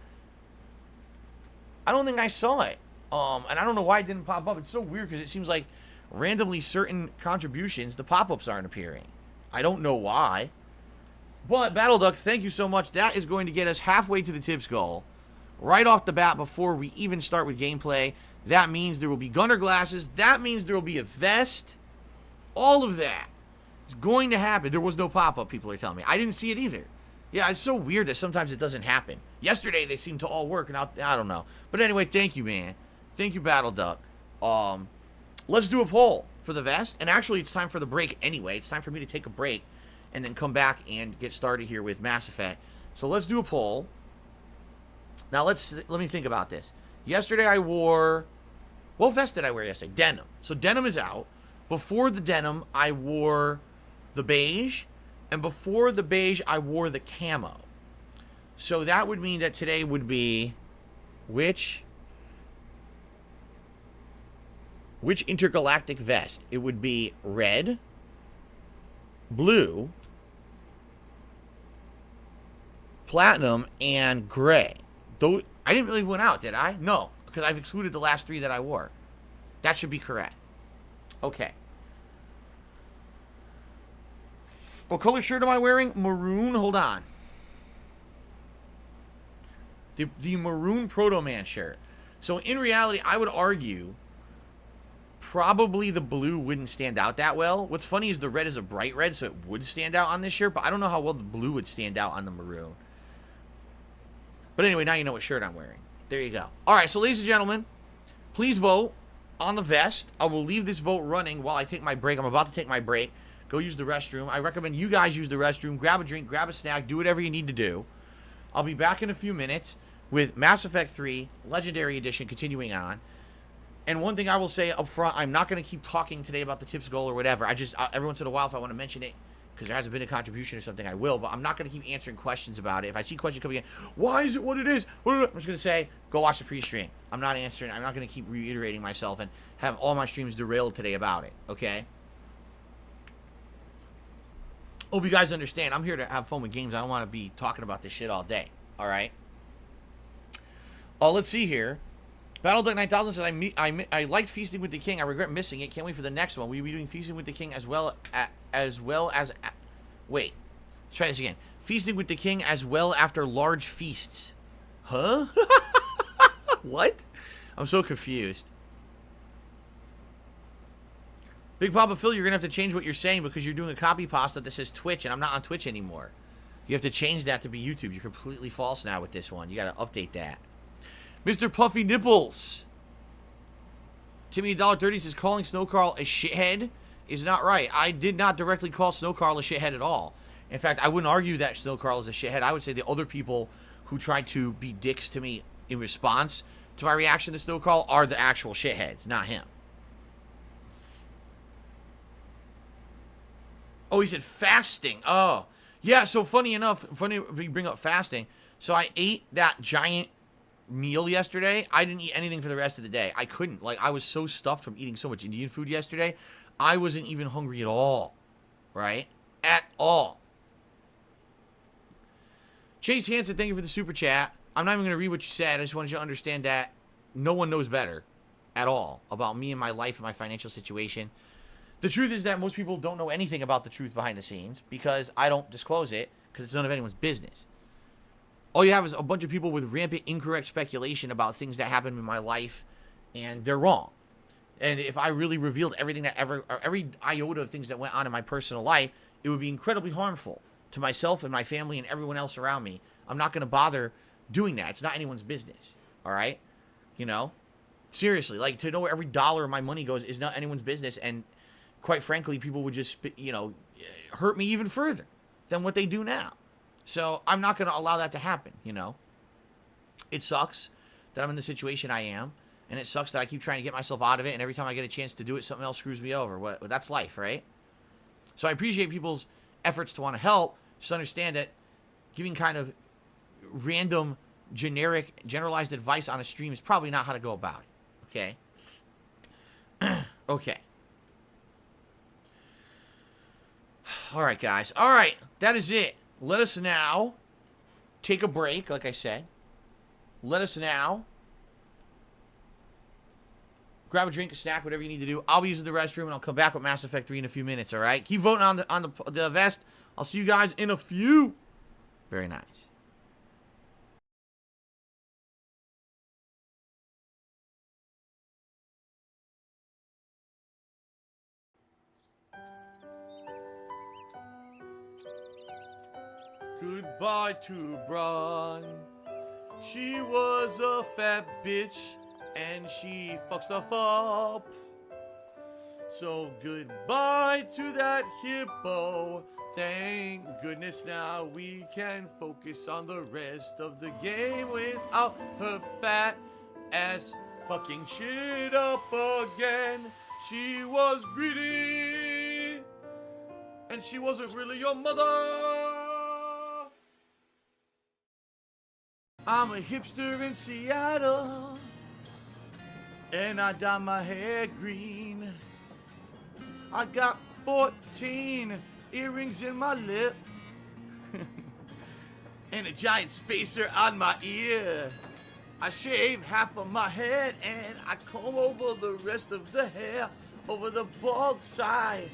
I don't think I saw it. And I don't know why it didn't pop up. It's so weird because it seems like randomly certain contributions, the pop-ups aren't appearing. I don't know why. But BattleDuck, thank you so much. That is going to get us halfway to the tips goal. Right off the bat before we even start with gameplay. That means there will be gunner glasses. That means there will be a vest. All of that. It's going to happen. There was no pop-up, people are telling me. I didn't see it either. Yeah, it's so weird that sometimes it doesn't happen. Yesterday, they seemed to all work, and I don't know. But anyway, thank you, man. Thank you, BattleDuck. Let's do a poll for the vest. And actually, it's time for the break anyway. It's time for me to take a break and then come back and get started here with Mass Effect. So let's do a poll. Now, let me think about this. Yesterday, I wore... What vest did I wear yesterday? Denim. So denim is out. Before the denim, I wore the beige, and before the beige, I wore the camo. So that would mean that today would be which intergalactic vest? It would be red, blue, platinum, and gray. Though I didn't really win out, did I? No, because I've excluded the last 3 that I wore. That should be correct. Okay. What color shirt am I wearing? Maroon. Hold on. The maroon Proto Man shirt. So in reality, I would argue probably the blue wouldn't stand out that well. What's funny is the red is a bright red, so it would stand out on this shirt, but I don't know how well the blue would stand out on the maroon. But anyway, now you know what shirt I'm wearing. There you go. All right, so ladies and gentlemen, please vote on the vest. I will leave this vote running while I take my break. I'm about to take my break. Go use the restroom. I recommend you guys use the restroom. Grab a drink, grab a snack, do whatever you need to do. I'll be back in a few minutes with Mass Effect 3 Legendary Edition continuing on. And one thing I will say up front, I'm not going to keep talking today about the tips goal or whatever. Every once in a while, if I want to mention it, because there hasn't been a contribution or something, I will. But I'm not going to keep answering questions about it. If I see questions coming in, why is it what it is? I'm just going to say, go watch the pre-stream. I'm not answering. I'm not going to keep reiterating myself and have all my streams derailed today about it. Okay? Hope you guys understand. I'm here to have fun with games. I don't want to be talking about this shit all day. All right? Let's see here. Battleduck 9000 says, I liked Feasting with the King. I regret missing it. Can't wait for the next one. Will you be doing Feasting with the King as well as... Wait. Let's try this again. Feasting with the King as well after large feasts. Huh? What? I'm so confused. Big Papa Phil, you're going to have to change what you're saying because you're doing a copy pasta that says Twitch, and I'm not on Twitch anymore. You have to change that to be YouTube. You're completely false now with this one. You got to update that. Mr. Puffy Nipples. Timmy $1.30 says calling Snow Carl a shithead is not right. I did not directly call Snow Carl a shithead at all. In fact, I wouldn't argue that Snow Carl is a shithead. I would say the other people who tried to be dicks to me in response to my reaction to Snow Carl are the actual shitheads, not him. Oh, he said fasting. Oh, yeah. So funny enough, funny we bring up fasting. So I ate that giant meal yesterday. I didn't eat anything for the rest of the day. I couldn't. Like, I was so stuffed from eating so much Indian food yesterday. I wasn't even hungry at all. Right? At all. Chase Hansen, thank you for the super chat. I'm not even going to read what you said. I just wanted you to understand that no one knows better at all about me and my life and my financial situation. The truth is that most people don't know anything about the truth behind the scenes because I don't disclose it because it's none of anyone's business. All you have is a bunch of people with rampant incorrect speculation about things that happened in my life, and they're wrong. And if I really revealed everything that every iota of things that went on in my personal life, it would be incredibly harmful to myself and my family and everyone else around me. I'm not going to bother doing that. It's not anyone's business. All right? You know? Seriously, like, to know where every dollar of my money goes is not anyone's business, and quite frankly, people would just, you know, hurt me even further than what they do now. So I'm not going to allow that to happen, you know. It sucks that I'm in the situation I am, and it sucks that I keep trying to get myself out of it, and every time I get a chance to do it, something else screws me over. That's life, right? So I appreciate people's efforts to want to help. Just understand that giving kind of random, generic, generalized advice on a stream is probably not how to go about it, okay? Okay. All right, guys. All right, that is it. Let us now take a break, like I said. Let us now grab a drink, a snack, whatever you need to do. I'll be using the restroom, and I'll come back with Mass Effect 3 in a few minutes, all right? Keep voting on the vest. I'll see you guys in a few. Very nice. Goodbye to Braun. She was a fat bitch, and she fucked stuff up. So goodbye to that hippo. Thank goodness now we can focus on the rest of the game without her fat ass fucking shit up again. She was greedy, and she wasn't really your mother. I'm a hipster in Seattle, and I dye my hair green. I got 14 earrings in my lip, and a giant spacer on my ear. I shave half of my head, and I comb over the rest of the hair over the bald side.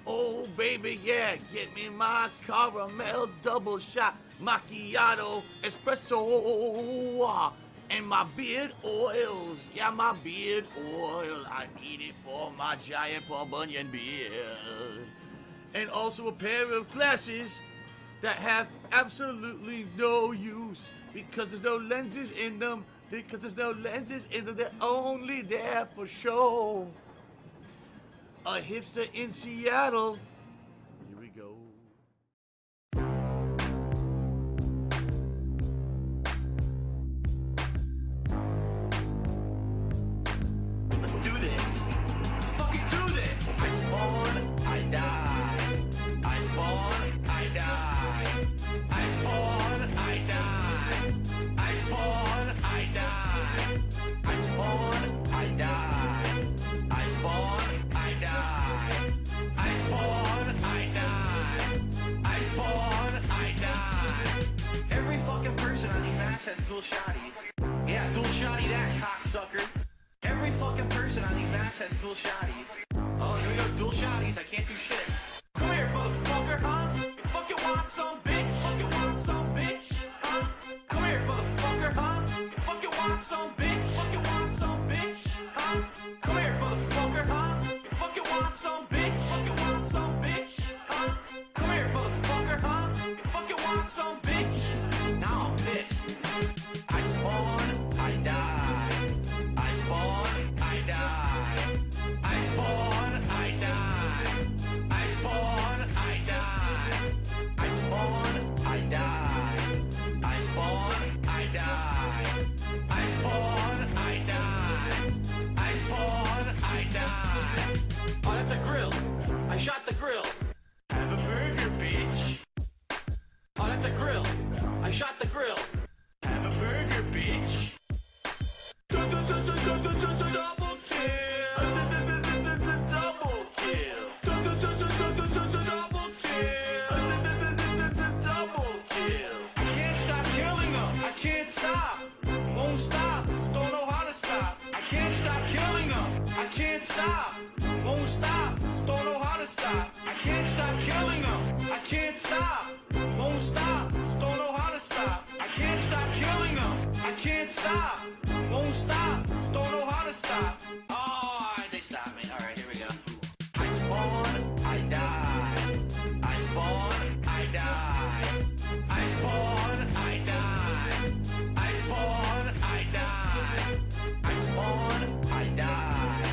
Oh, baby, yeah, get me my caramel double shot macchiato espresso and my beard oils. Yeah, my beard oil. I need it for my giant Paul Bunyan beard. And also a pair of glasses that have absolutely no use because there's no lenses in them. Because there's no lenses in them. They're only there for show. A hipster in Seattle. Here we go. Let's do this. Let's fucking do this. I spawn, I die. I spawn, I die. I spawn, I die. I spawn, I die. I spawn, I die. I spawn, I die. I spawn. dual shotties. Oh, here we go, dual shotties. I can't do shit. Come here, motherfucker, huh? You fucking want some, bitch? Fucking want some, bitch? Huh? Come here, motherfucker, huh? You fucking want some, bitch? Fucking want some, bitch? Huh? Come here, motherfucker, huh? You fucking want some, bitch? Fucking want some, bitch? Huh? Come here, motherfucker, huh? You fucking want some, bitch? Now I'm pissed. I spawn, I die. I spawn, I die. I spawn, I die. I spawn, I die. I spawn, I die. I spawn, I die. I spawn, I die. I spawn, I die. Oh, that's a grill. I shot the grill. Have a burger, bitch. Oh, that's a grill. I shot the grill. Have a burger, bitch. Double kill. Double kill. Double kill. Double kill. I can't stop killing them. I can't stop. Won't stop. Don't know how to stop. I can't stop killing them. I can't stop. Won't stop. Don't know how to stop. I can't stop killing them. I can't stop. Won't stop. Don't know how to stop. I can't stop killing them. I can't stop. Won't stop. Don't know how to stop. Oh, they stopped me. All right, here we go. I spawn, I die. I spawn, I die. I spawn, I die. I spawn, I die. I spawn, I die.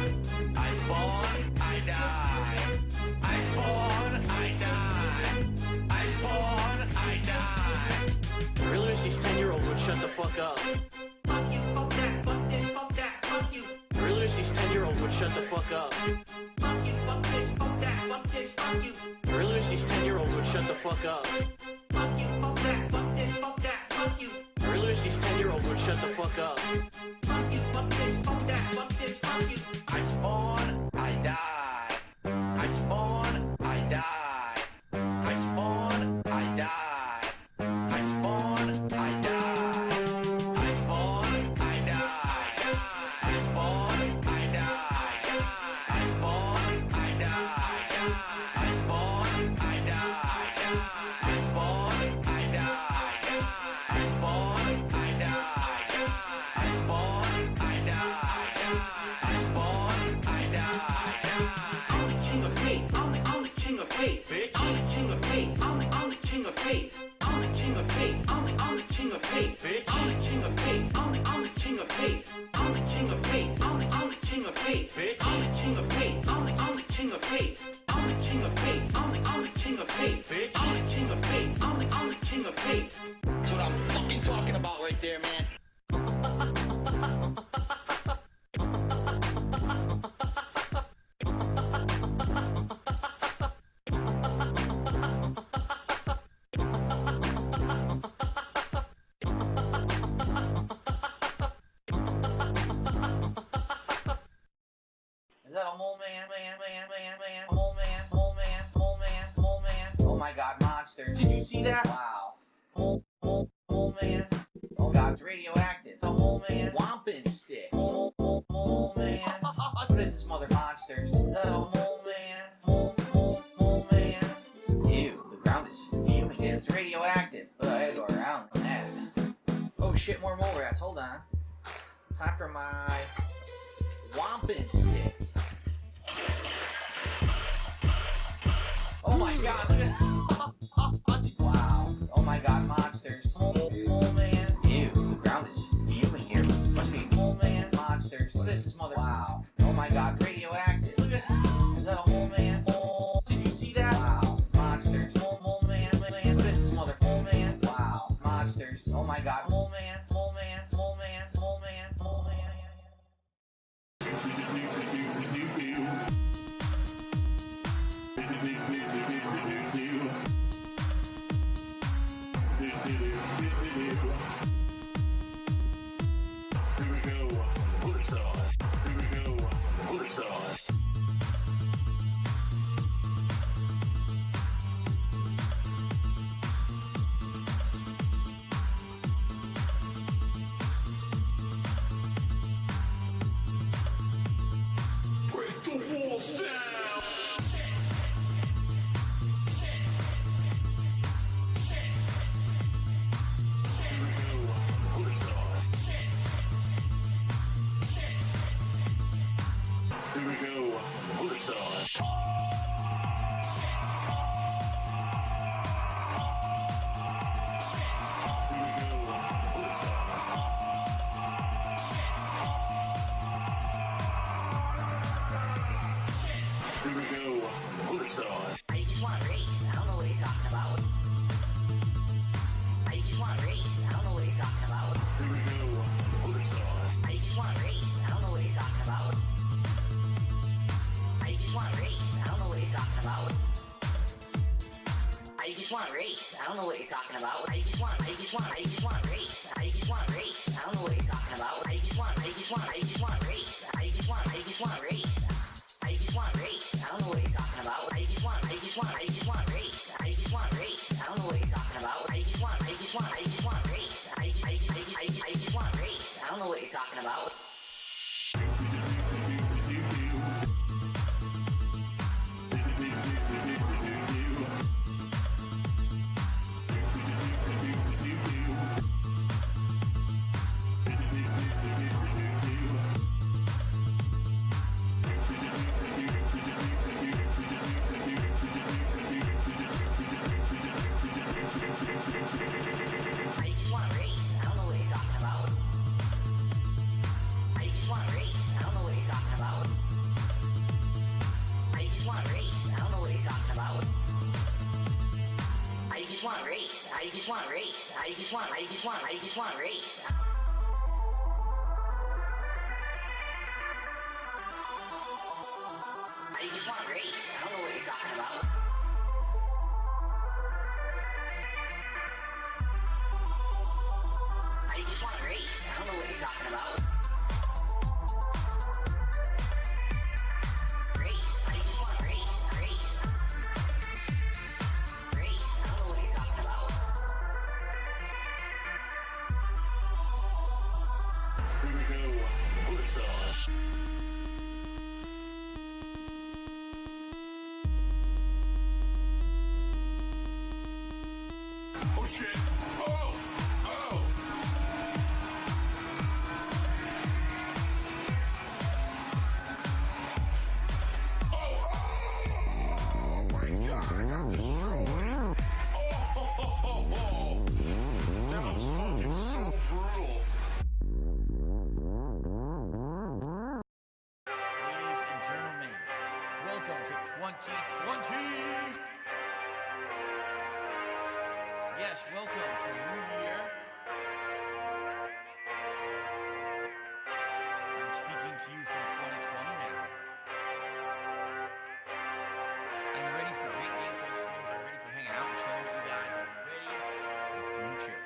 I spawn, I die. I spawn, I die. I spawn, I die. I really wish these 10-year-olds would shut the fuck up. Fuck you, fuck that, fuck this, fuck that, fuck you. I really wish these 10-year-olds would shut the fuck up. Fuck you, fuck this, fuck that, fuck this, fuck you. I really wish these 10-year-olds would shut the fuck up. Fuck you, fuck that, fuck this, fuck that, fuck you. I really wish these 10-year-olds would shut the fuck up. Fuck you, fuck this, fuck that, fuck this, fuck you. I spawn, I die. I spawn, I die. I spawn, I die. I spawn, I die. I spawn, I die. I spawn, I die. I spawn, I die. I spawn, I die. I spawn, I die. I spawn, I die. I spawn, I die. I spawn, I die. I'm the king of hate. I'm the king of hate. Bitch. I'm the king of hate. I'm the king of hate. I'm the king of hate. I'm the king of hate. Bitch. I'm the king of hate. I'm the king of hate. I'm the king of hate. I'm the king of hate. Bitch. I'm the king of hate. I'm the king of hate. I'm the king of hate. I'm the king of hate. Bitch. I'm the king of hate. I'm the king of hate. That's what I'm fucking talking about right there, man. Is that a mole man? Mole man. Oh my god, monsters. Did you see that? Wow. Mole man. Oh god, it's radioactive. A mole man. Wampin stick. Mole man. What is this, mother monsters? Is that a mole man? Mole man. Ew, the ground is fuming. It's radioactive. Ugh, I gotta go around that. Oh shit, more mole rats. Hold on. Time for my Wampin stick. Oh my god, look at wow. Oh my god, monsters. Mole man. Ew, the ground is fuming here. Must be mole man. Monsters. What is this mother? Wow. Oh my god, radioactive. Look at is that a mole man? Mole. Did you see that? Wow. Monsters. Mole man. What is this mother? Mole man. Wow. Monsters. Oh my god, mole man. Mole man. Mole man. Mole man. Mole man. Here we go. Bullets on. Here we go. Bullets on. I just want to race. I don't know what you're talking about. I just want to race. I don't know what you're talking about. Here we go. Bullets on. I just want to race. I don't know what you're talking about. I just want to race. I don't know what you're talking about. I just want to race. I don't know what you're talking about. I just want to race. I just want to race. I don't know what you're talking about. I just want to race. I just want to race. I don't know what you're talking about. I just want to race. I don't know what you're talking about. I just want to race. I just want to race. I don't know what you're talking about. I just want to race. I just want to race. I don't know what you're talking about. I just want to race. I don't know what you're talking about. I just want to race. I don't know what you're talking about. I just want to race. I don't know what you're talking about. I just want to race. I just want to race. I just want to race. I just want to race. I don't know what you're talking about. I just want to race. I don't know what you're talking about. Race. I just want to race. Race. Race. I don't know what you're talking about. Here we go. Bullets on. Oh shit! Oh! Oh! Oh my god! That was so... Oh! That was fucking so brutal. Ladies and gentlemen, welcome to 2020. Yes, welcome to a new year. I'm speaking to you from 2020 now. I'm ready for great gameplay streams. I'm ready for hanging out and chilling with you guys. I'm ready for the future.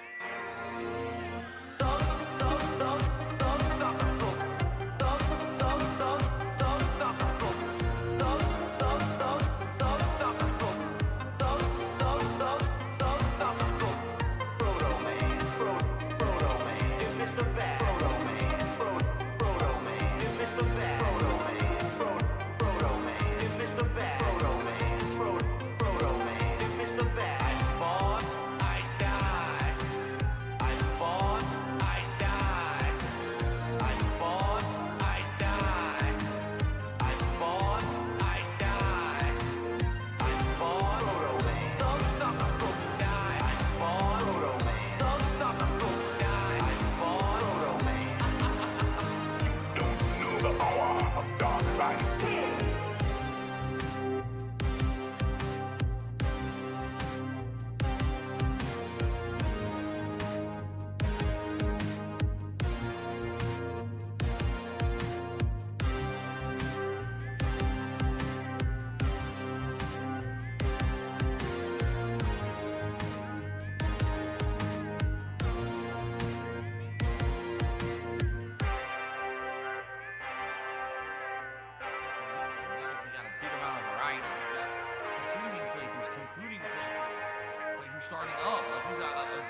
Starting up, like we got a good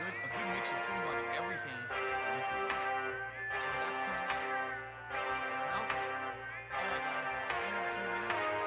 mix of pretty much everything. So that's coming up. Fair enough. All right, guys. See you in a few minutes.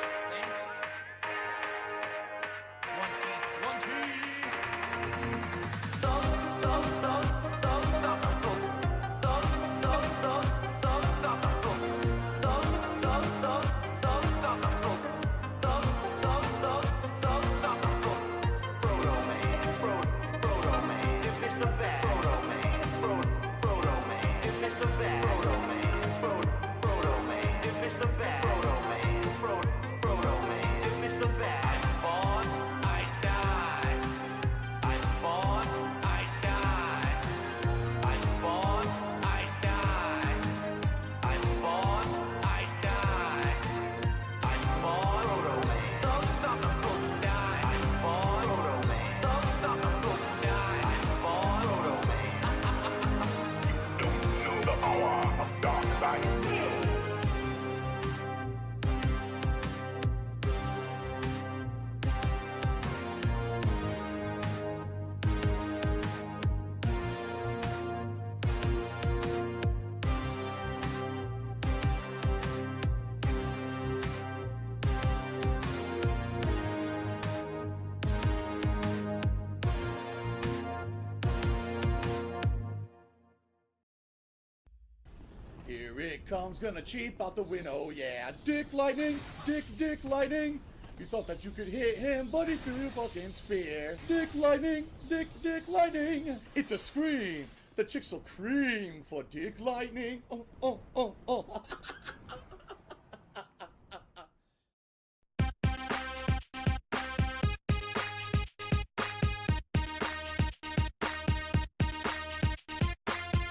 Here it comes, gonna cheap out the window, yeah. Dick lightning, dick lightning. You thought that you could hit him, but he threw a fucking spear. Dick lightning, dick lightning. It's a scream. The chicks will cream for dick lightning. Oh.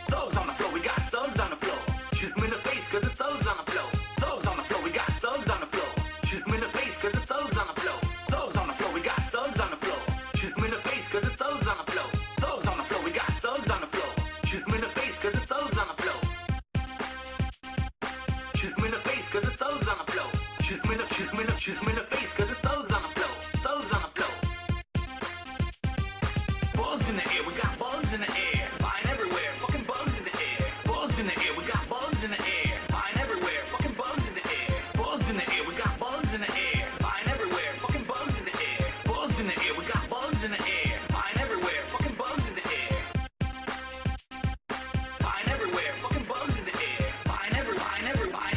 Thugs on the floor, we got thugs on the floor. Shoot them in the face, cause it's thugs on the floor. Thugs on the floor, we got thugs on the floor. Shoot them in the face, cause it's thugs on the floor. Thugs on the floor, we got thugs on the floor. Shoot them in the face, cause it's thugs on the floor. Thugs on the floor, we got thugs on the floor. Shoot them in the face, cause it's thugs on the floor. Shoot them in the face, cause it's thugs on the floor. Shoot them in the face, cause it's thugs on the floor. Thugs on the floor. Bugs in the air, we got bugs in the air. Flying everywhere, fucking bugs in the air. Bugs in the air, we got bugs in the air. Flying everywhere, fucking bugs in the air. Bugs in the air, we got bugs in the air. Flying everywhere, fucking bugs in the air. Bugs in the air, we got bugs in the air. Flying everywhere, fucking bugs in the air. Flying everywhere, fucking bugs in the air. Flying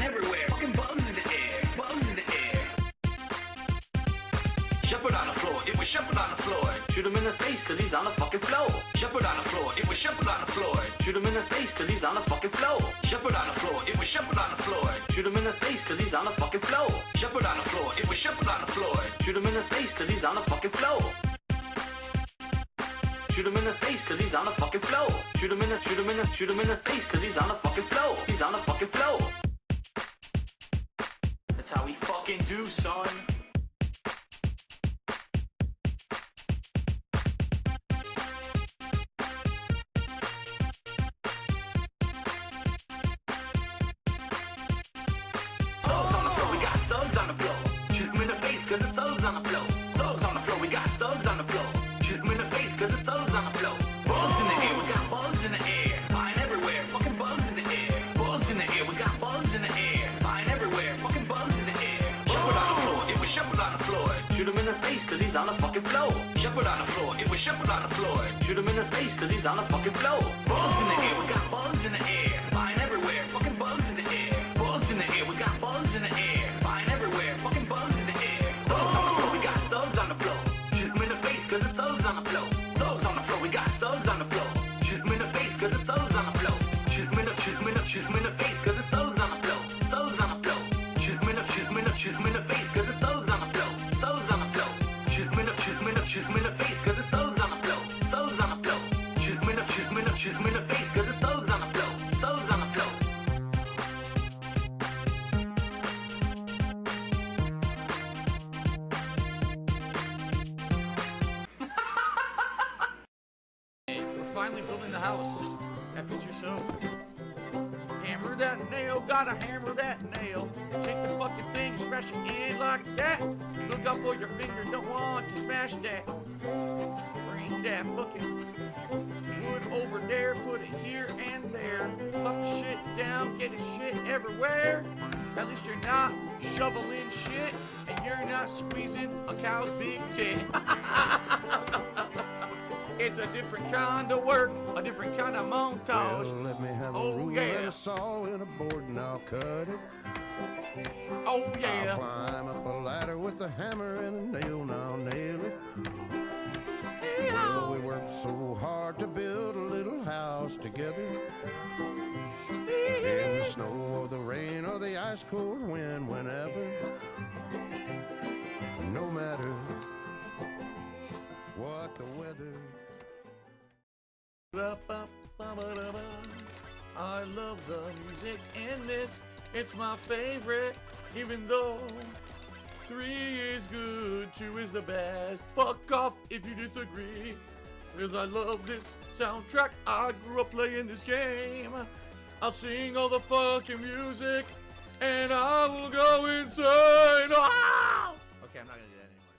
everywhere, fucking bugs in the air. Bugs in the air. Shepherd on the floor, it was Shepherd on the floor. Shoot him in the face, cause he's on the fucking floor. Shepherd on the floor, it was Shepherd on the floor. Shoot him in the face, cause he's on the fucking floor. Shepherd on the floor, it was Shepherd on the floor. Shoot him in the face, cause he's on the fucking floor. Shepherd on the floor, it was Shepherd on the floor. Shoot him in the face, cause he's on the fucking floor. Shoot him in the face, cause he's on the fucking floor. Shoot him in the face, cause he's on the fucking floor. He's on the fucking floor. That's how we fucking do, son. Thugs on the floor, we got thugs on the floor. Shoot them in the face, cause it's thugs on the floor. Thugs on the floor, we got thugs on the floor. Shoot them in the face, cause it's thugs on the floor. Bugs in the air, we got bugs in the air. Flying everywhere, fucking bugs in the air. Bugs in the air, we got bugs in the air. Flying everywhere, fucking bugs in the air. Shepherd on the floor, it was Shepherd on the floor. Shoot him in the face, cause he's on the fucking floor. Shepherd on the floor, it was Shepherd on the floor. Shoot him in the face, cause he's on the fucking floor. Bugs in the air, we got bugs in the air. Flying everywhere, fucking bugs in the air. Bugs in the air, we got bugs in the air. Flying everywhere, fucking bugs in the air. Thugs on the floor, we got thugs on the floor. Shoot him in the face, cause it's thugs on the floor. Thugs on the floor, we got thugs on the floor. Shoot him in the face, cause it's thugs on the floor. Shoot him in the face, cause it's thugs on the floor. Thugs on the floor. Shoot him in the face, cause it's thugs on the floor. Thugs on the floor. Shoot him in the face, cause it's thugs on the floor. Thugs on the floor. Shoot him in the face, cause it's thugs on the floor. Thugs on the floor. We're finally building the house. That picture so. Hammer that nail, gotta hammer that nail. Take the fucking thing, smash it in like that. Look out for your finger, don't want to smash that. Bring that fucking wood over there, put it here and there. Pop the shit down, get his shit everywhere. At least you're not shoveling shit, and you're not squeezing a cow's big tit. It's a different kind of work, a different kind of montage. Well, let me have a Oh, ruler yeah. and a saw and a board and I'll cut it. Oh I'll yeah. climb up a ladder with a hammer and a nail and I'll nail it. Well, we worked so hard to build a little house together. In the snow or the rain or the ice cold wind, whenever. No matter what the weather. I love the music in this. It's my favorite, even though 3 is good, 2 is the best. Fuck off if you disagree, because I love this soundtrack. I grew up playing this game. I'll sing all the fucking music, and I will go insane. Ah! Okay, I'm not gonna do that anymore.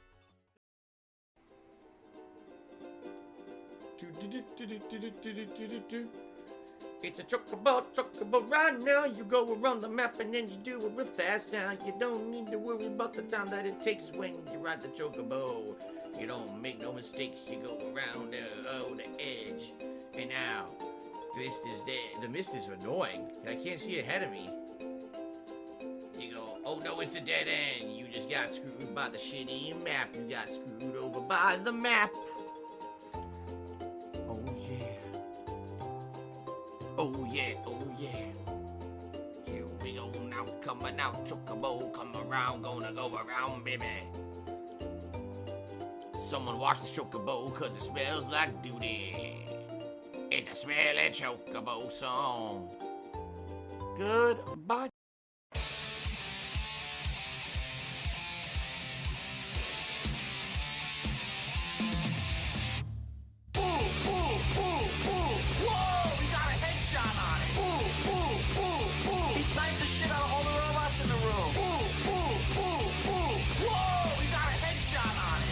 It's a chocobo right now. You go around the map and then you do it real fast now. You don't need to worry about the time that it takes when you ride the chocobo. You don't make no mistakes, you go around the edge. And now, mist is there. The mist is annoying. I can't see ahead of me. You go, oh no, it's a dead end. You just got screwed by the shitty map. You got screwed over by the map. Oh yeah. Oh yeah, oh yeah. Here we go now, coming out, chocobo, come around, gonna go around, baby. Someone wash the chocobo, cause it smells like duty. It's a smelly chocobo song. Goodbye. Sniped the shit out of all the robots in the room. Whoa, we got a headshot on it.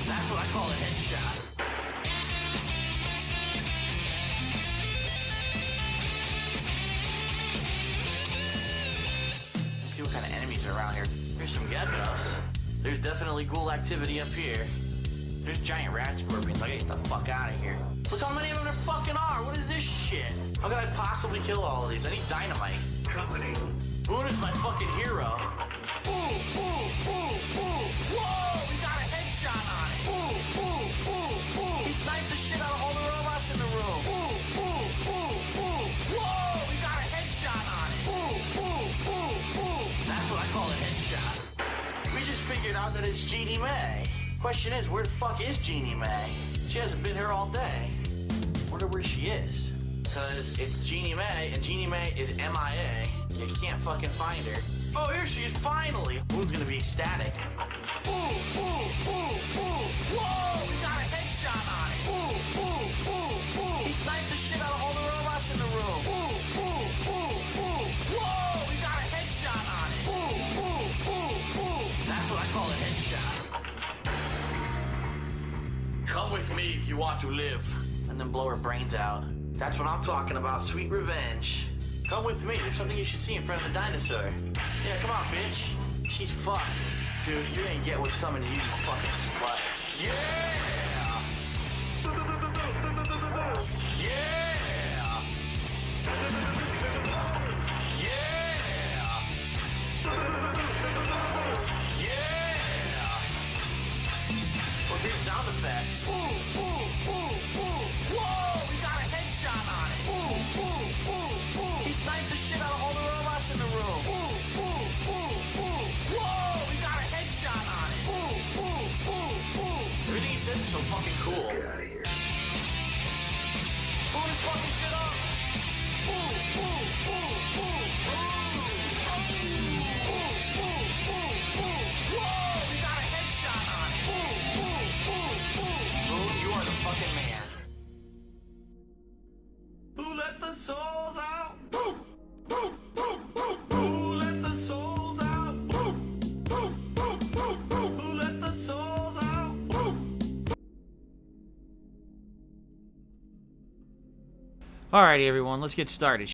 That's what I call a headshot. Let's see what kind of enemies are around here. There's some geckos. There's definitely ghoul activity up here. There's giant rat scorpions. I gotta get the fuck out of here. Look how many of them there fucking are. What is this shit? How could I possibly kill all of these? I need dynamite. Company. Boone is my fucking hero. Whoa, we got a headshot on it. He sniped the shit out of all the robots in the room. Whoa, we got a headshot on it. That's what I call a headshot. We just figured out that it's Jeannie Mae. Question is, where the fuck is Jeannie Mae? She hasn't been here all day. Wonder where she is. Cause it's Jeannie Mae, and Jeannie Mae is MIA. You can't fucking find her. Oh, here she is, finally! Boone's gonna be ecstatic. Whoa, we got a headshot on it. He sniped the shit out of all the robots in the room. Whoa, we got a headshot on it. That's what I call a headshot. Come with me if you want to live. And then blow her brains out. That's what I'm talking about, sweet revenge. Come with me, there's something you should see in front of the dinosaur. Yeah, come on, bitch. She's fucked. Dude, you didn't get what's coming to you, you fucking slut. Yeah! Yeah! Yeah! Yeah! Well, here's sound effects. Whoa, we got a headshot on it. He sniped the shit out of all the robots in the room. Whoa, we got a headshot on it. Everything he says is so fucking cool. Let's get out of here. Boom this fucking shit up. Whoa, we got a headshot on it. Boom, you are the fucking man. Who let the souls out? Who let the souls out? Who let the souls out? Alrighty, everyone, let's get started.